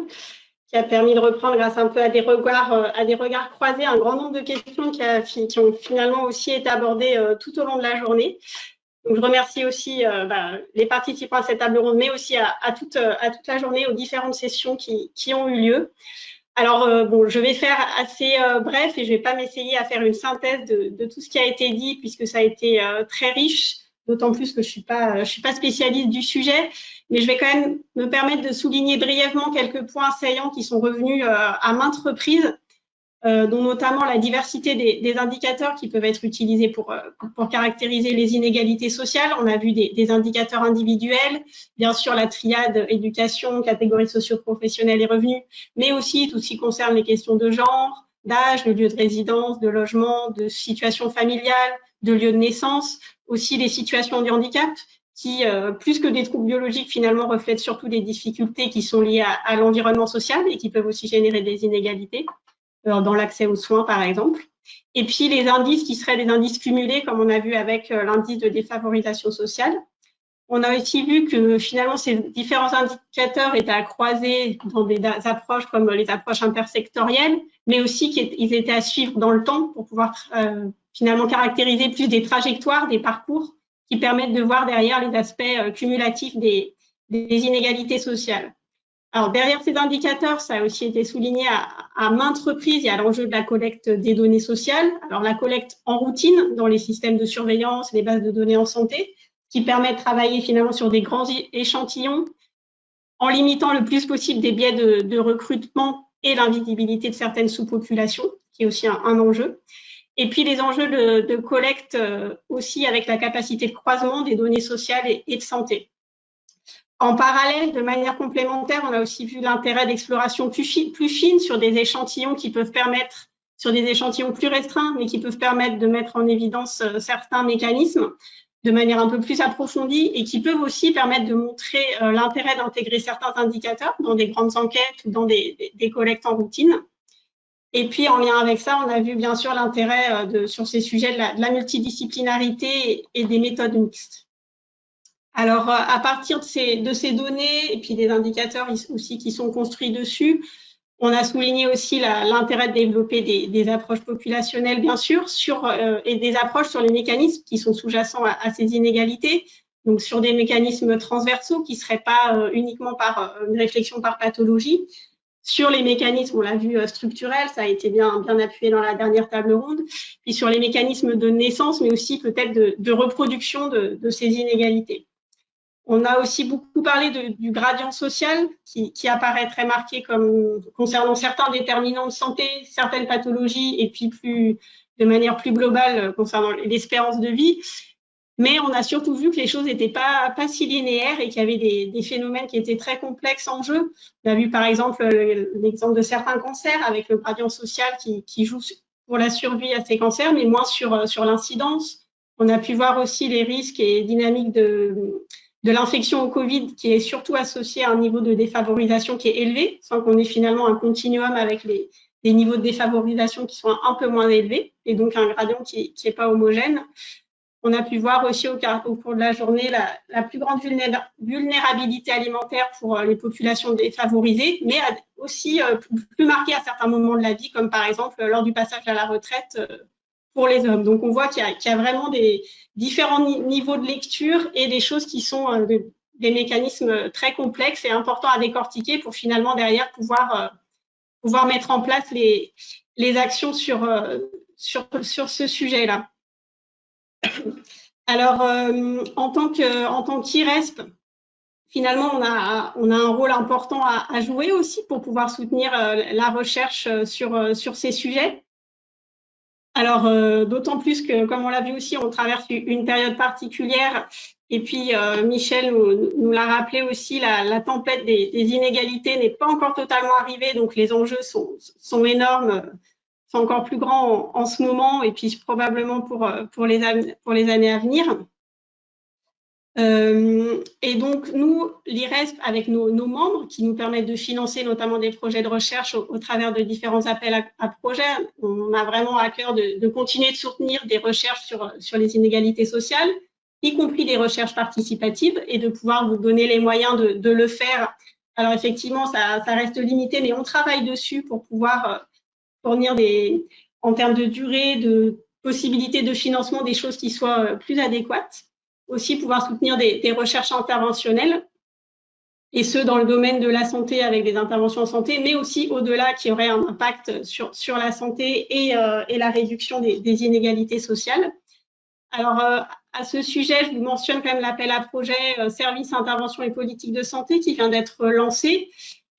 qui a permis de reprendre, grâce un peu à des regards croisés, un grand nombre de questions qui ont finalement aussi été abordées tout au long de la journée. Donc, je remercie aussi les participants à cette table ronde, mais aussi à toute la journée, aux différentes sessions qui ont eu lieu. Alors, je vais faire assez bref et je ne vais pas m'essayer à faire une synthèse de tout ce qui a été dit, puisque ça a été très riche, d'autant plus que je suis pas spécialiste du sujet, mais je vais quand même me permettre de souligner brièvement quelques points saillants qui sont revenus à maintes reprises, dont notamment la diversité des indicateurs qui peuvent être utilisés pour caractériser les inégalités sociales. On a vu des indicateurs individuels, bien sûr la triade éducation, catégories socio-professionnelles et revenus, mais aussi tout ce qui concerne les questions de genre, d'âge, de lieu de résidence, de logement, de situation familiale, de lieu de naissance, aussi les situations de handicap qui, plus que des troubles biologiques, finalement reflètent surtout des difficultés qui sont liées à l'environnement social et qui peuvent aussi générer des inégalités dans l'accès aux soins, par exemple. Et puis, les indices qui seraient des indices cumulés, comme on a vu avec l'indice de défavorisation sociale. On a aussi vu que finalement ces différents indicateurs étaient à croiser dans des approches comme les approches intersectorielles, mais aussi qu'ils étaient à suivre dans le temps pour pouvoir finalement caractériser plus des trajectoires, des parcours qui permettent de voir derrière les aspects cumulatifs des inégalités sociales. Alors, derrière ces indicateurs, ça a aussi été souligné à maintes reprises, il y a l'enjeu de la collecte des données sociales. Alors, la collecte en routine dans les systèmes de surveillance, les bases de données en santé, qui permet de travailler finalement sur des grands échantillons en limitant le plus possible des biais de recrutement et l'invisibilité de certaines sous-populations, qui est aussi un enjeu. Et puis, les enjeux de collecte aussi avec la capacité de croisement des données sociales et de santé. En parallèle, de manière complémentaire, on a aussi vu l'intérêt d'exploration plus fine sur des échantillons qui peuvent permettre, sur des échantillons plus restreints, mais qui peuvent permettre de mettre en évidence certains mécanismes de manière un peu plus approfondie et qui peuvent aussi permettre de montrer l'intérêt d'intégrer certains indicateurs dans des grandes enquêtes ou dans des collectes en routine. Et puis, en lien avec ça, on a vu bien sûr l'intérêt sur ces sujets de la multidisciplinarité et des méthodes mixtes. Alors, à partir de ces données et puis des indicateurs aussi qui sont construits dessus, on a souligné aussi l'intérêt de développer des approches populationnelles, bien sûr, et des approches sur les mécanismes qui sont sous-jacents à ces inégalités, donc sur des mécanismes transversaux qui ne seraient pas uniquement par une réflexion par pathologie. Sur les mécanismes, on l'a vu, structurels, ça a été bien appuyé dans la dernière table ronde, puis sur les mécanismes de naissance, mais aussi peut-être de reproduction de ces inégalités. On a aussi beaucoup parlé du gradient social qui apparaît très marqué comme concernant certains déterminants de santé, certaines pathologies et puis de manière plus globale concernant l'espérance de vie. Mais on a surtout vu que les choses n'étaient pas si linéaires et qu'il y avait des phénomènes qui étaient très complexes en jeu. On a vu par exemple l'exemple de certains cancers avec le gradient social qui joue pour la survie à ces cancers, mais moins sur l'incidence. On a pu voir aussi les risques et dynamiques de l'infection au Covid qui est surtout associée à un niveau de défavorisation qui est élevé, sans qu'on ait finalement un continuum avec des niveaux de défavorisation qui sont un peu moins élevés, et donc un gradient qui n'est pas homogène. On a pu voir aussi au cours de la journée la plus grande vulnérabilité alimentaire pour les populations défavorisées, mais aussi plus marquée à certains moments de la vie, comme par exemple lors du passage à la retraite pour les hommes. Donc, on voit qu'il y a vraiment des différents niveaux de lecture et des choses qui sont des mécanismes très complexes et importants à décortiquer pour finalement, derrière, pouvoir mettre en place les actions sur ce sujet-là. Alors, en tant qu'IRESP, finalement, on a un rôle important à jouer aussi pour pouvoir soutenir la recherche sur ces sujets. Alors, d'autant plus que, comme on l'a vu aussi, on traverse une période particulière. Et puis, Michel nous l'a rappelé aussi, la tempête des inégalités n'est pas encore totalement arrivée. Donc, les enjeux sont énormes, sont encore plus grands en ce moment et puis probablement pour les années à venir. Et donc, nous, l'IRESP, avec nos membres, qui nous permettent de financer notamment des projets de recherche au travers de différents appels à projets, on a vraiment à cœur de continuer de soutenir des recherches sur les inégalités sociales, y compris des recherches participatives, et de pouvoir vous donner les moyens de le faire. Alors, effectivement, ça reste limité, mais on travaille dessus pour pouvoir fournir en termes de durée, de possibilités de financement, des choses qui soient plus adéquates. Aussi pouvoir soutenir des recherches interventionnelles, et ce, dans le domaine de la santé avec des interventions en santé, mais aussi au-delà qui auraient un impact sur la santé et la réduction des inégalités sociales. Alors, à ce sujet, je vous mentionne quand même l'appel à projet Services, interventions et politiques de santé qui vient d'être lancé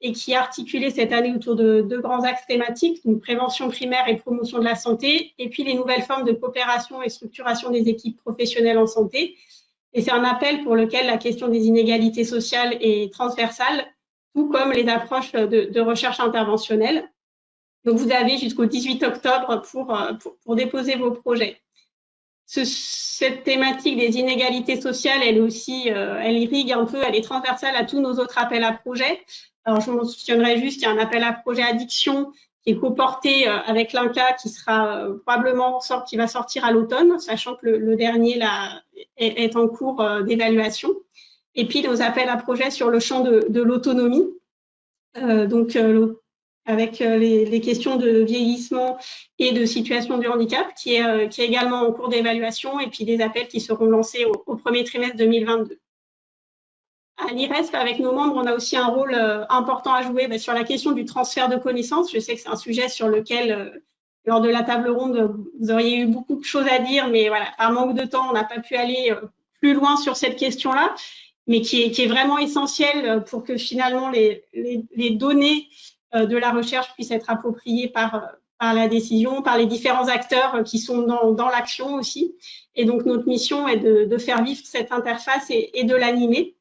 et qui est articulé cette année autour de deux grands axes thématiques, donc prévention primaire et promotion de la santé, et puis les nouvelles formes de coopération et structuration des équipes professionnelles en santé. Et c'est un appel pour lequel la question des inégalités sociales est transversale, tout comme les approches de recherche interventionnelle. Donc, vous avez jusqu'au 18 octobre pour déposer vos projets. Cette thématique des inégalités sociales, elle aussi, elle irrigue un peu, elle est transversale à tous nos autres appels à projets. Alors, je mentionnerai juste qu'il y a un appel à projet addiction qui est coporté avec l'INCa, qui sera probablement qui va sortir à l'automne, sachant que le dernier là, est en cours d'évaluation. Et puis nos appels à projets sur le champ de l'autonomie. Avec les questions de vieillissement et de situation du handicap, qui est également en cours d'évaluation, et puis des appels qui seront lancés au premier trimestre 2022. À l'IRESP, avec nos membres, on a aussi un rôle important à jouer sur la question du transfert de connaissances. Je sais que c'est un sujet sur lequel, lors de la table ronde, vous auriez eu beaucoup de choses à dire, mais voilà, par manque de temps, on n'a pas pu aller plus loin sur cette question-là, mais qui est vraiment essentielle pour que finalement les données de la recherche puissent être appropriées par la décision, par les différents acteurs qui sont dans l'action aussi. Et donc, notre mission est de faire vivre cette interface et de l'animer.